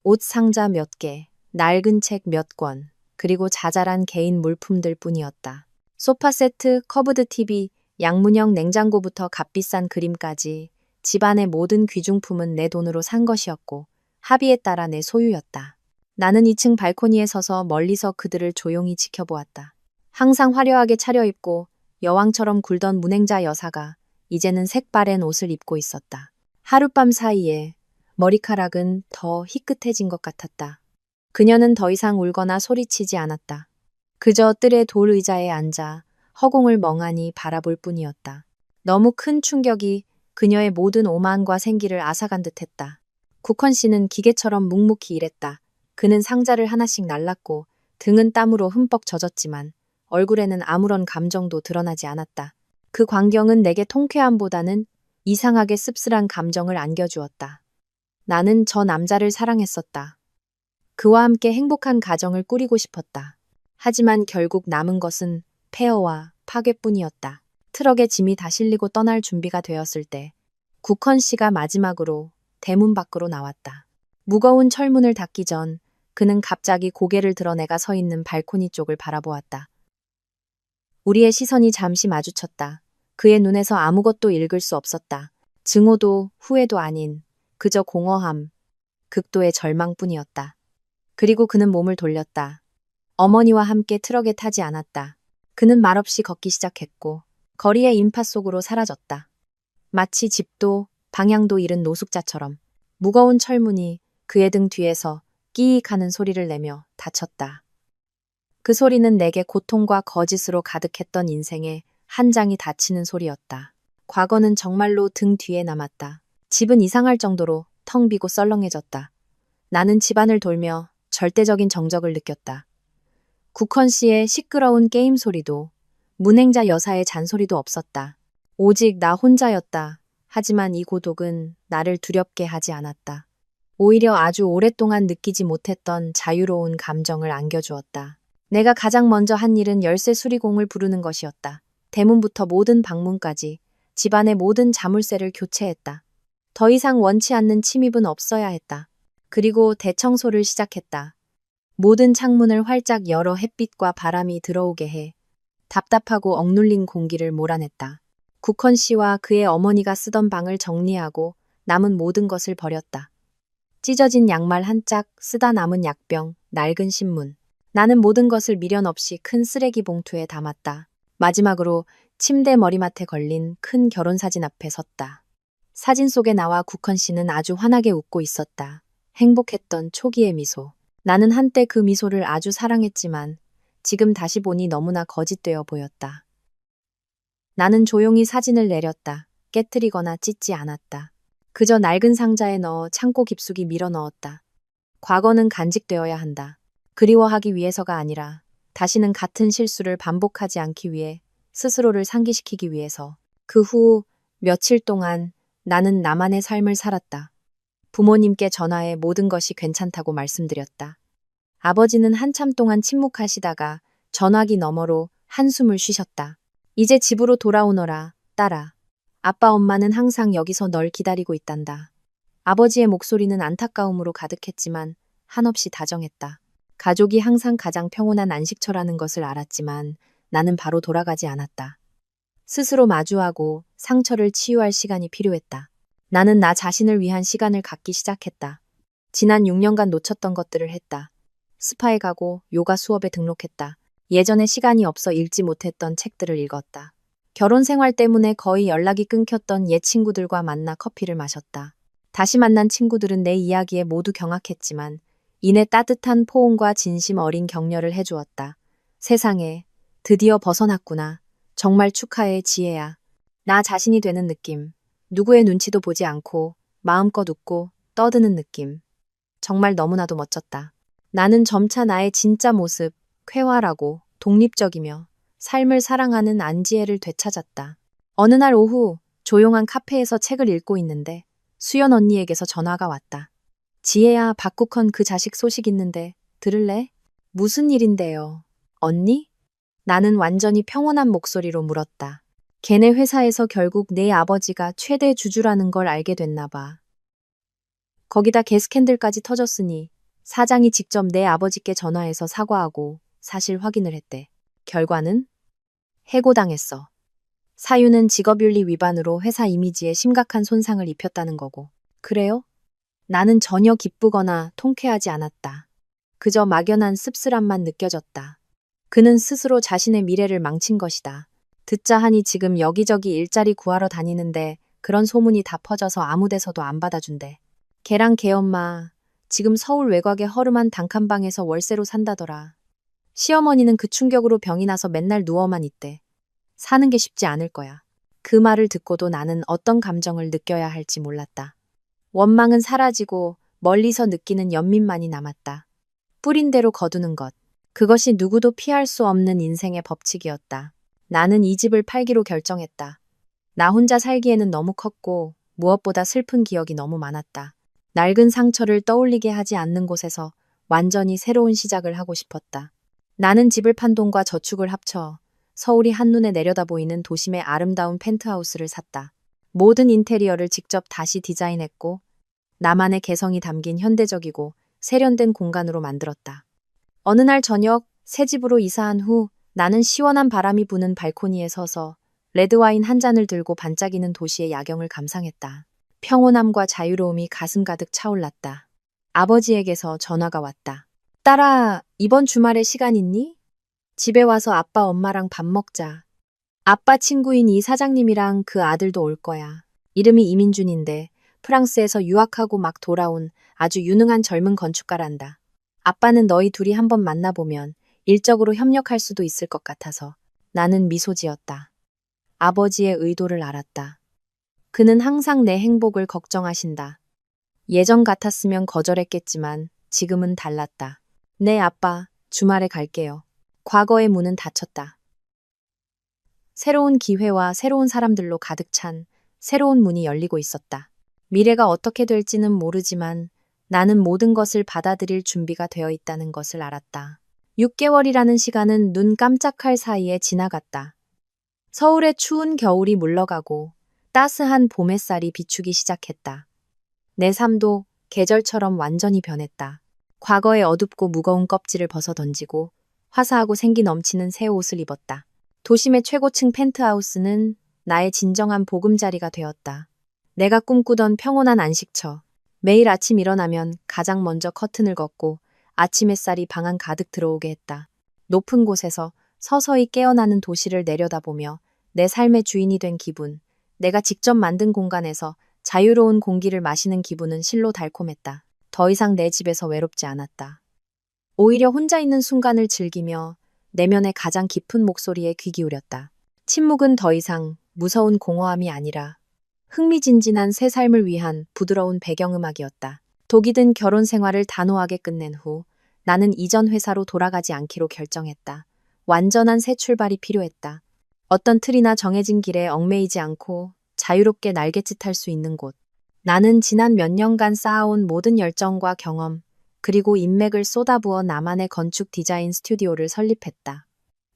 옷 상자 몇 개, 낡은 책 몇 권, 그리고 자잘한 개인 물품들 뿐이었다. 소파 세트, 커브드 TV, 양문형 냉장고부터 값비싼 그림까지 집안의 모든 귀중품은 내 돈으로 산 것이었고 합의에 따라 내 소유였다. 나는 2층 발코니에 서서 멀리서 그들을 조용히 지켜보았다. 항상 화려하게 차려입고 여왕처럼 굴던 문행자 여사가 이제는 색바랜 옷을 입고 있었다. 하룻밤 사이에 머리카락은 더 희끗해진 것 같았다. 그녀는 더 이상 울거나 소리치지 않았다. 그저 뜰의 돌 의자에 앉아 허공을 멍하니 바라볼 뿐이었다. 너무 큰 충격이 그녀의 모든 오만과 생기를 앗아간 듯했다. 국헌 씨는 기계처럼 묵묵히 일했다. 그는 상자를 하나씩 날랐고 등은 땀으로 흠뻑 젖었지만 얼굴에는 아무런 감정도 드러나지 않았다. 그 광경은 내게 통쾌함보다는 이상하게 씁쓸한 감정을 안겨주었다. 나는 저 남자를 사랑했었다. 그와 함께 행복한 가정을 꾸리고 싶었다. 하지만 결국 남은 것은 폐허와 파괴뿐이었다. 트럭에 짐이 다 실리고 떠날 준비가 되었을 때 국헌 씨가 마지막으로 대문 밖으로 나왔다. 무거운 철문을 닫기 전 그는 갑자기 고개를 들어 내가 서 있는 발코니 쪽을 바라보았다. 우리의 시선이 잠시 마주쳤다. 그의 눈에서 아무것도 읽을 수 없었다. 증오도 후회도 아닌 그저 공허함. 극도의 절망뿐이었다. 그리고 그는 몸을 돌렸다. 어머니와 함께 트럭에 타지 않았다. 그는 말없이 걷기 시작했고 거리의 인파 속으로 사라졌다. 마치 집도 방향도 잃은 노숙자처럼 무거운 철문이 그의 등 뒤에서 끼익 하는 소리를 내며 닫혔다. 그 소리는 내게 고통과 거짓으로 가득했던 인생의 한 장이 닫히는 소리였다. 과거는 정말로 등 뒤에 남았다. 집은 이상할 정도로 텅 비고 썰렁해졌다. 나는 집안을 돌며 절대적인 정적을 느꼈다. 국헌 씨의 시끄러운 게임 소리도 문행자 여사의 잔소리도 없었다. 오직 나 혼자였다. 하지만 이 고독은 나를 두렵게 하지 않았다. 오히려 아주 오랫동안 느끼지 못했던 자유로운 감정을 안겨주었다. 내가 가장 먼저 한 일은 열쇠 수리공을 부르는 것이었다. 대문부터 모든 방문까지 집안의 모든 자물쇠를 교체했다. 더 이상 원치 않는 침입은 없어야 했다. 그리고 대청소를 시작했다. 모든 창문을 활짝 열어 햇빛과 바람이 들어오게 해 답답하고 억눌린 공기를 몰아냈다. 국헌 씨와 그의 어머니가 쓰던 방을 정리하고 남은 모든 것을 버렸다. 찢어진 양말 한 짝, 쓰다 남은 약병, 낡은 신문. 나는 모든 것을 미련 없이 큰 쓰레기 봉투에 담았다. 마지막으로 침대 머리맡에 걸린 큰 결혼사진 앞에 섰다. 사진 속의 나와 국헌 씨는 아주 환하게 웃고 있었다. 행복했던 초기의 미소. 나는 한때 그 미소를 아주 사랑했지만 지금 다시 보니 너무나 거짓되어 보였다. 나는 조용히 사진을 내렸다. 깨트리거나 찢지 않았다. 그저 낡은 상자에 넣어 창고 깊숙이 밀어 넣었다. 과거는 간직되어야 한다. 그리워하기 위해서가 아니라 다시는 같은 실수를 반복하지 않기 위해 스스로를 상기시키기 위해서. 그 후 며칠 동안 나는 나만의 삶을 살았다. 부모님께 전화해 모든 것이 괜찮다고 말씀드렸다. 아버지는 한참 동안 침묵하시다가 전화기 너머로 한숨을 쉬셨다. 이제 집으로 돌아오너라, 딸아. 아빠 엄마는 항상 여기서 널 기다리고 있단다. 아버지의 목소리는 안타까움으로 가득했지만 한없이 다정했다. 가족이 항상 가장 평온한 안식처라는 것을 알았지만 나는 바로 돌아가지 않았다. 스스로 마주하고 상처를 치유할 시간이 필요했다. 나는 나 자신을 위한 시간을 갖기 시작했다. 지난 6년간 놓쳤던 것들을 했다. 스파에 가고 요가 수업에 등록했다. 예전에 시간이 없어 읽지 못했던 책들을 읽었다. 결혼 생활 때문에 거의 연락이 끊겼던 옛 친구들과 만나 커피를 마셨다. 다시 만난 친구들은 내 이야기에 모두 경악했지만 이내 따뜻한 포옹과 진심 어린 격려를 해주었다. 세상에, 드디어 벗어났구나. 정말 축하해, 지혜야. 나 자신이 되는 느낌. 누구의 눈치도 보지 않고 마음껏 웃고 떠드는 느낌. 정말 너무나도 멋졌다. 나는 점차 나의 진짜 모습, 쾌활하고 독립적이며 삶을 사랑하는 안지혜를 되찾았다. 어느 날 오후 조용한 카페에서 책을 읽고 있는데 수연 언니에게서 전화가 왔다. 지혜야, 박국헌 그 자식 소식 있는데 들을래? 무슨 일인데요? 언니? 나는 완전히 평온한 목소리로 물었다. 걔네 회사에서 결국 내 아버지가 최대 주주라는 걸 알게 됐나 봐. 거기다 개스캔들까지 터졌으니 사장이 직접 내 아버지께 전화해서 사과하고 사실 확인을 했대. 결과는? 해고당했어. 사유는 직업윤리 위반으로 회사 이미지에 심각한 손상을 입혔다는 거고. 그래요? 나는 전혀 기쁘거나 통쾌하지 않았다. 그저 막연한 씁쓸함만 느껴졌다. 그는 스스로 자신의 미래를 망친 것이다. 듣자 하니 지금 여기저기 일자리 구하러 다니는데 그런 소문이 다 퍼져서 아무 데서도 안 받아준대. 걔랑 걔 엄마 지금 서울 외곽의 허름한 단칸방에서 월세로 산다더라. 시어머니는 그 충격으로 병이 나서 맨날 누워만 있대. 사는 게 쉽지 않을 거야. 그 말을 듣고도 나는 어떤 감정을 느껴야 할지 몰랐다. 원망은 사라지고 멀리서 느끼는 연민만이 남았다. 뿌린 대로 거두는 것. 그것이 누구도 피할 수 없는 인생의 법칙이었다. 나는 이 집을 팔기로 결정했다. 나 혼자 살기에는 너무 컸고 무엇보다 슬픈 기억이 너무 많았다. 낡은 상처를 떠올리게 하지 않는 곳에서 완전히 새로운 시작을 하고 싶었다. 나는 집을 판 돈과 저축을 합쳐 서울이 한눈에 내려다 보이는 도심의 아름다운 펜트하우스를 샀다. 모든 인테리어를 직접 다시 디자인했고 나만의 개성이 담긴 현대적이고 세련된 공간으로 만들었다. 어느 날 저녁 새 집으로 이사한 후 나는 시원한 바람이 부는 발코니에 서서 레드와인 한 잔을 들고 반짝이는 도시의 야경을 감상했다. 평온함과 자유로움이 가슴 가득 차올랐다. 아버지에게서 전화가 왔다. 딸아, 이번 주말에 시간 있니? 집에 와서 아빠 엄마랑 밥 먹자. 아빠 친구인 이 사장님이랑 그 아들도 올 거야. 이름이 이민준인데 프랑스에서 유학하고 막 돌아온 아주 유능한 젊은 건축가란다. 아빠는 너희 둘이 한번 만나보면 일적으로 협력할 수도 있을 것 같아서. 나는 미소 지었다. 아버지의 의도를 알았다. 그는 항상 내 행복을 걱정하신다. 예전 같았으면 거절했겠지만 지금은 달랐다. 네, 아빠, 주말에 갈게요. 과거의 문은 닫혔다. 새로운 기회와 새로운 사람들로 가득 찬 새로운 문이 열리고 있었다. 미래가 어떻게 될지는 모르지만 나는 모든 것을 받아들일 준비가 되어 있다는 것을 알았다. 6개월이라는 시간은 눈 깜짝할 사이에 지나갔다. 서울의 추운 겨울이 물러가고 따스한 봄 햇살이 비추기 시작했다. 내 삶도 계절처럼 완전히 변했다. 과거의 어둡고 무거운 껍질을 벗어 던지고 화사하고 생기 넘치는 새 옷을 입었다. 도심의 최고층 펜트하우스는 나의 진정한 보금자리가 되었다. 내가 꿈꾸던 평온한 안식처. 매일 아침 일어나면 가장 먼저 커튼을 걷고 아침 햇살이 방 안 가득 들어오게 했다. 높은 곳에서 서서히 깨어나는 도시를 내려다보며 내 삶의 주인이 된 기분. 내가 직접 만든 공간에서 자유로운 공기를 마시는 기분은 실로 달콤했다. 더 이상 내 집에서 외롭지 않았다. 오히려 혼자 있는 순간을 즐기며 내면의 가장 깊은 목소리에 귀 기울였다. 침묵은 더 이상 무서운 공허함이 아니라 흥미진진한 새 삶을 위한 부드러운 배경음악이었다. 독이 든 결혼 생활을 단호하게 끝낸 후 나는 이전 회사로 돌아가지 않기로 결정했다. 완전한 새 출발이 필요했다. 어떤 틀이나 정해진 길에 얽매이지 않고 자유롭게 날갯짓할 수 있는 곳. 나는 지난 몇 년간 쌓아온 모든 열정과 경험, 그리고 인맥을 쏟아부어 나만의 건축 디자인 스튜디오를 설립했다.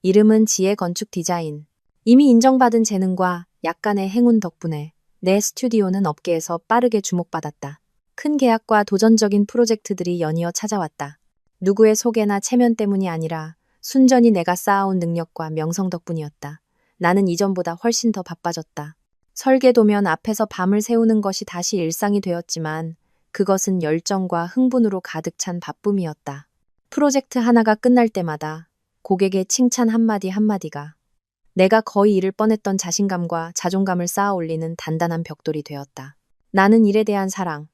이름은 지혜 건축 디자인. 이미 인정받은 재능과 약간의 행운 덕분에 내 스튜디오는 업계에서 빠르게 주목받았다. 큰 계약과 도전적인 프로젝트들이 연이어 찾아왔다. 누구의 소개나 체면 때문이 아니라 순전히 내가 쌓아온 능력과 명성 덕분이었다. 나는 이전보다 훨씬 더 바빠졌다. 설계도면 앞에서 밤을 새우는 것이 다시 일상이 되었지만 그것은 열정과 흥분으로 가득 찬 바쁨이었다. 프로젝트 하나가 끝날 때마다 고객의 칭찬 한마디 한마디가 내가 거의 잃을 뻔했던 자신감과 자존감을 쌓아 올리는 단단한 벽돌이 되었다. 나는 일에 대한 사랑,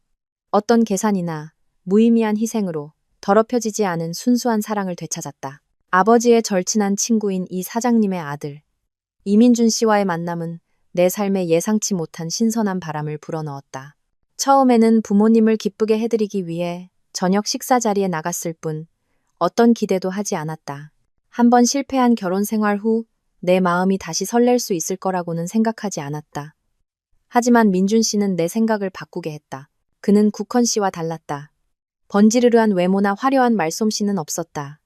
어떤 계산이나 무의미한 희생으로 더럽혀지지 않은 순수한 사랑을 되찾았다. 아버지의 절친한 친구인 이 사장님의 아들, 이민준 씨와의 만남은 내 삶에 예상치 못한 신선한 바람을 불어넣었다. 처음에는 부모님을 기쁘게 해드리기 위해 저녁 식사 자리에 나갔을 뿐 어떤 기대도 하지 않았다. 한 번 실패한 결혼 생활 후 내 마음이 다시 설렐 수 있을 거라고는 생각하지 않았다. 하지만 민준 씨는 내 생각을 바꾸게 했다. 그는 국헌 씨와 달랐다. 번지르르한 외모나 화려한 말솜씨는 없었다.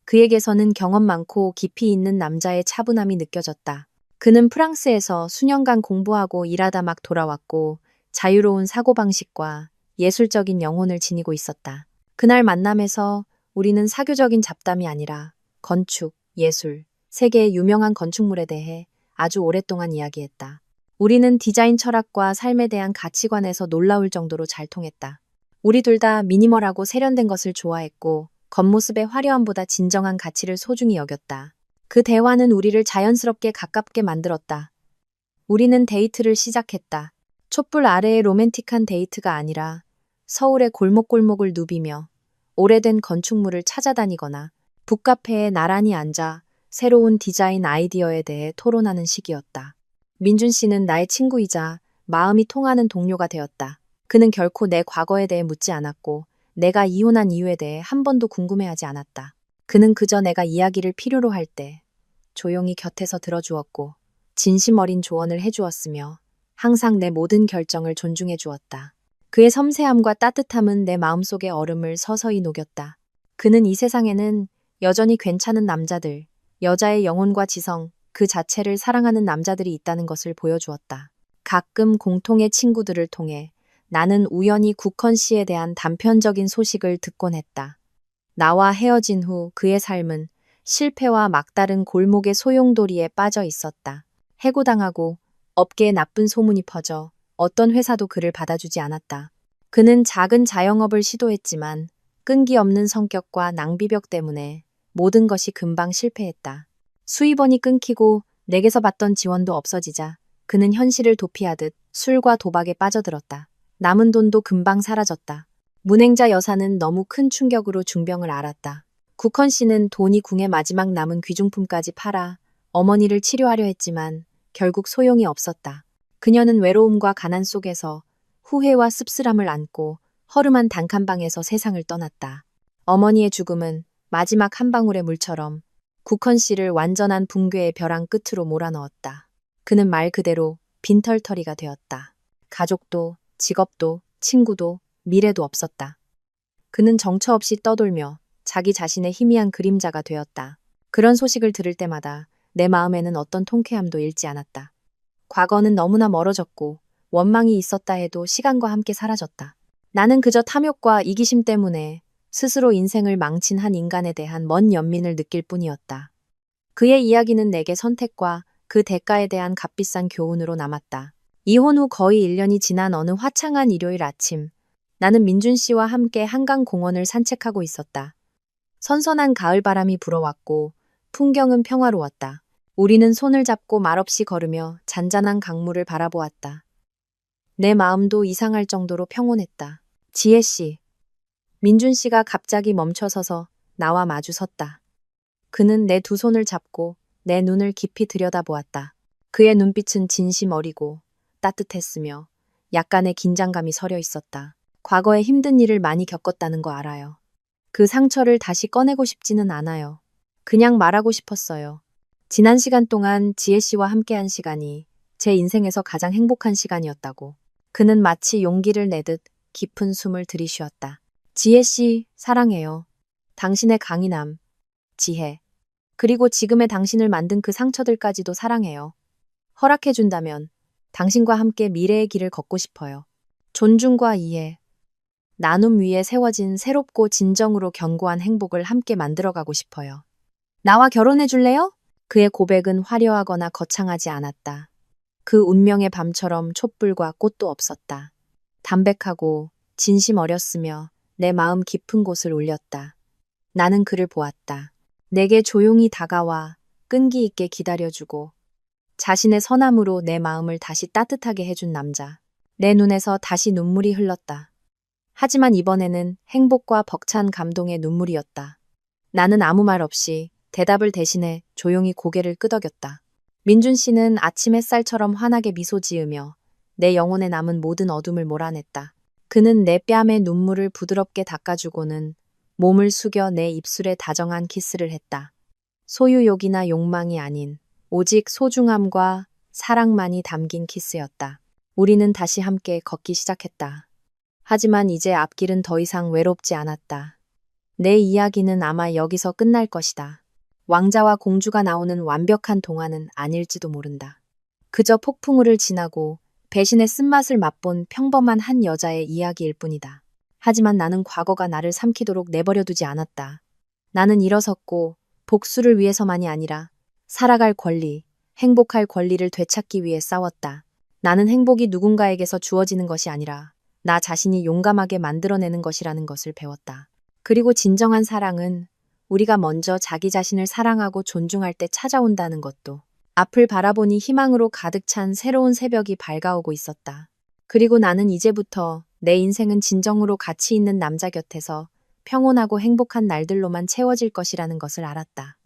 그에게서는 경험 많고 깊이 있는 남자의 차분함이 느껴졌다. 그는 프랑스에서 수년간 공부하고 일하다 막 돌아왔고 자유로운 사고방식과 예술적인 영혼을 지니고 있었다. 그날 만남에서 우리는 사교적인 잡담이 아니라 건축, 예술, 세계의 유명한 건축물에 대해 아주 오랫동안 이야기했다. 우리는 디자인 철학과 삶에 대한 가치관에서 놀라울 정도로 잘 통했다. 우리 둘 다 미니멀하고 세련된 것을 좋아했고 겉모습의 화려함보다 진정한 가치를 소중히 여겼다. 그 대화는 우리를 자연스럽게 가깝게 만들었다. 우리는 데이트를 시작했다. 촛불 아래의 로맨틱한 데이트가 아니라 서울의 골목골목을 누비며 오래된 건축물을 찾아다니거나 북카페에 나란히 앉아 새로운 디자인 아이디어에 대해 토론하는 시기였다. 민준 씨는 나의 친구이자 마음이 통하는 동료가 되었다. 그는 결코 내 과거에 대해 묻지 않았고 내가 이혼한 이유에 대해 한 번도 궁금해하지 않았다. 그는 그저 내가 이야기를 필요로 할 때 조용히 곁에서 들어주었고 진심 어린 조언을 해주었으며 항상 내 모든 결정을 존중해 주었다. 그의 섬세함과 따뜻함은 내 마음속의 얼음을 서서히 녹였다. 그는 이 세상에는 여전히 괜찮은 남자들, 여자의 영혼과 지성, 그 자체를 사랑하는 남자들이 있다는 것을 보여주었다. 가끔 공통의 친구들을 통해 나는 우연히 국헌 씨에 대한 단편적인 소식을 듣곤 했다. 나와 헤어진 후 그의 삶은 실패와 막다른 골목의 소용돌이에 빠져 있었다. 해고당하고 업계에 나쁜 소문이 퍼져 어떤 회사도 그를 받아주지 않았다. 그는 작은 자영업을 시도했지만 끈기 없는 성격과 낭비벽 때문에 모든 것이 금방 실패했다. 수입원이 끊기고 내게서 받던 지원도 없어지자 그는 현실을 도피하듯 술과 도박에 빠져들었다. 남은 돈도 금방 사라졌다. 문행자 여사는 너무 큰 충격으로 중병을 앓았다. 국헌 씨는 돈이 궁에 마지막 남은 귀중품까지 팔아 어머니를 치료하려 했지만 결국 소용이 없었다. 그녀는 외로움과 가난 속에서 후회와 씁쓸함을 안고 허름한 단칸방에서 세상을 떠났다. 어머니의 죽음은 마지막 한 방울의 물처럼 국헌 씨를 완전한 붕괴의 벼랑 끝으로 몰아넣었다. 그는 말 그대로 빈털터리가 되었다. 가족도, 직업도, 친구도, 미래도 없었다. 그는 정처 없이 떠돌며 자기 자신의 희미한 그림자가 되었다. 그런 소식을 들을 때마다 내 마음에는 어떤 통쾌함도 잃지 않았다. 과거는 너무나 멀어졌고 원망이 있었다 해도 시간과 함께 사라졌다. 나는 그저 탐욕과 이기심 때문에 스스로 인생을 망친 한 인간에 대한 먼 연민을 느낄 뿐이었다. 그의 이야기는 내게 선택과 그 대가에 대한 값비싼 교훈으로 남았다. 이혼 후 거의 1년이 지난 어느 화창한 일요일 아침, 나는 민준 씨와 함께 한강 공원을 산책하고 있었다. 선선한 가을바람이 불어왔고 풍경은 평화로웠다. 우리는 손을 잡고 말없이 걸으며 잔잔한 강물을 바라보았다. 내 마음도 이상할 정도로 평온했다. 지혜 씨. 민준 씨가 갑자기 멈춰서서 나와 마주 섰다. 그는 내 두 손을 잡고 내 눈을 깊이 들여다보았다. 그의 눈빛은 진심 어리고 따뜻했으며 약간의 긴장감이 서려 있었다. 과거에 힘든 일을 많이 겪었다는 거 알아요. 그 상처를 다시 꺼내고 싶지는 않아요. 그냥 말하고 싶었어요. 지난 시간 동안 지혜 씨와 함께한 시간이 제 인생에서 가장 행복한 시간이었다고. 그는 마치 용기를 내듯 깊은 숨을 들이쉬었다. 지혜 씨, 사랑해요. 당신의 강인함, 지혜, 그리고 지금의 당신을 만든 그 상처들까지도 사랑해요. 허락해준다면 당신과 함께 미래의 길을 걷고 싶어요. 존중과 이해, 나눔 위에 세워진 새롭고 진정으로 견고한 행복을 함께 만들어가고 싶어요. 나와 결혼해 줄래요? 그의 고백은 화려하거나 거창하지 않았다. 그 운명의 밤처럼 촛불과 꽃도 없었다. 담백하고 진심 어렸으며 내 마음 깊은 곳을 울렸다. 나는 그를 보았다. 내게 조용히 다가와 끈기 있게 기다려주고 자신의 선함으로 내 마음을 다시 따뜻하게 해준 남자. 내 눈에서 다시 눈물이 흘렀다. 하지만 이번에는 행복과 벅찬 감동의 눈물이었다. 나는 아무 말 없이 대답을 대신해 조용히 고개를 끄덕였다. 민준 씨는 아침 햇살처럼 환하게 미소 지으며 내 영혼에 남은 모든 어둠을 몰아냈다. 그는 내 뺨에 눈물을 부드럽게 닦아주고는 몸을 숙여 내 입술에 다정한 키스를 했다. 소유욕이나 욕망이 아닌 오직 소중함과 사랑만이 담긴 키스였다. 우리는 다시 함께 걷기 시작했다. 하지만 이제 앞길은 더 이상 외롭지 않았다. 내 이야기는 아마 여기서 끝날 것이다. 왕자와 공주가 나오는 완벽한 동화는 아닐지도 모른다. 그저 폭풍우를 지나고 배신의 쓴맛을 맛본 평범한 한 여자의 이야기일 뿐이다. 하지만 나는 과거가 나를 삼키도록 내버려두지 않았다. 나는 일어섰고 복수를 위해서만이 아니라 살아갈 권리, 행복할 권리를 되찾기 위해 싸웠다. 나는 행복이 누군가에게서 주어지는 것이 아니라 나 자신이 용감하게 만들어내는 것이라는 것을 배웠다. 그리고 진정한 사랑은 우리가 먼저 자기 자신을 사랑하고 존중할 때 찾아온다는 것도. 앞을 바라보니 희망으로 가득 찬 새로운 새벽이 밝아오고 있었다. 그리고 나는 이제부터 내 인생은 진정으로 가치 있는 남자 곁에서 평온하고 행복한 날들로만 채워질 것이라는 것을 알았다.